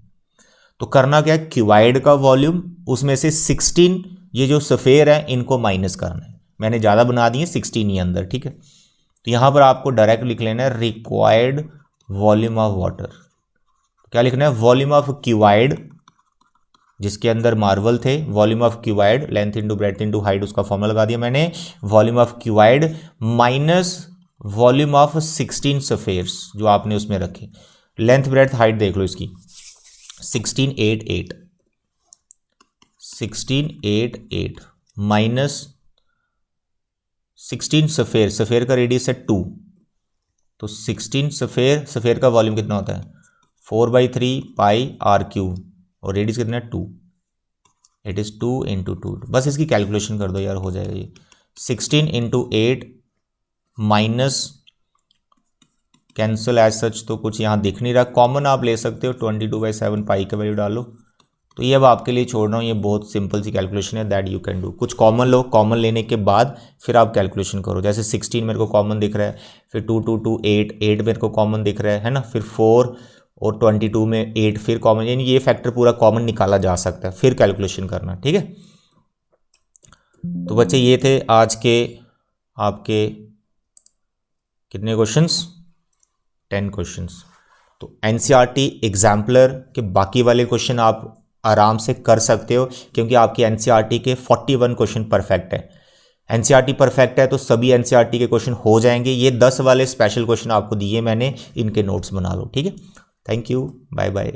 तो करना क्या है, क्यूबाइड का वॉल्यूम उसमें से 16 ये जो सफ़ेयर है इनको माइनस करना है। मैंने ज़्यादा बना दिए 16 ही अंदर, ठीक है। तो यहाँ पर आपको डायरेक्ट लिख लेना है रिक्वायर्ड वॉल्यूम ऑफ वाटर। क्या लिखना है? वॉल्यूम ऑफ क्यूबाइड, जिसके अंदर मार्बल थे, volume of cuboid, length into breadth into height, उसका फॉर्मूला लगा दिया मैंने। Volume of cuboid minus volume of 16 सफेयर्स जो आपने उसमें रखे। लेंथ ब्रेड्थ हाइट देख लो इसकी, 16 8 8, 16 8 8 माइनस 16 सफेयर, सफेयर का रेडियस है 2, तो 16 सफेयर, सफेयर का वॉल्यूम कितना होता है 4/3 पाई आर क्यूब, और रेडियस कितना है 2, इट इज़ 2 इंटू 2। बस इसकी कैलकुलेशन कर दो यार, हो जाएगा ये। 16 into 8 minus cancel as such तो कुछ यहाँ दिख नहीं रहा, कॉमन आप ले सकते हो, 22/7 पाई का वैल्यू डालो। तो ये अब आपके लिए छोड़ रहा हूँ, ये बहुत सिंपल सी कैलकुलेशन है, दैट यू कैन डू। कुछ कॉमन लो, कॉमन लेने के बाद फिर आप कैलकुलेशन करो। जैसे 16 मेरे को कॉमन दिख रहा है, फिर 2 2 2 8 8 मेरे को कॉमन दिख रहा है ना, फिर 4 और 22 में 8 फिर कॉमन, यानी ये फैक्टर पूरा कॉमन निकाला जा सकता है, फिर कैलकुलेशन करना, ठीक है। तो बच्चे ये थे आज के आपके कितने क्वेश्चंस, 10 क्वेश्चंस। तो एनसीईआरटी एग्जाम्पलर के बाकी वाले क्वेश्चन आप आराम से कर सकते हो, क्योंकि आपकी एनसीईआरटी के 41 क्वेश्चन परफेक्ट है। एनसीईआरटी परफेक्ट है तो सभी एनसीईआरटी के क्वेश्चन हो जाएंगे। ये 10 वाले स्पेशल क्वेश्चन आपको दिए मैंने, इनके नोट्स बना लो, ठीक है। Thank you, bye bye.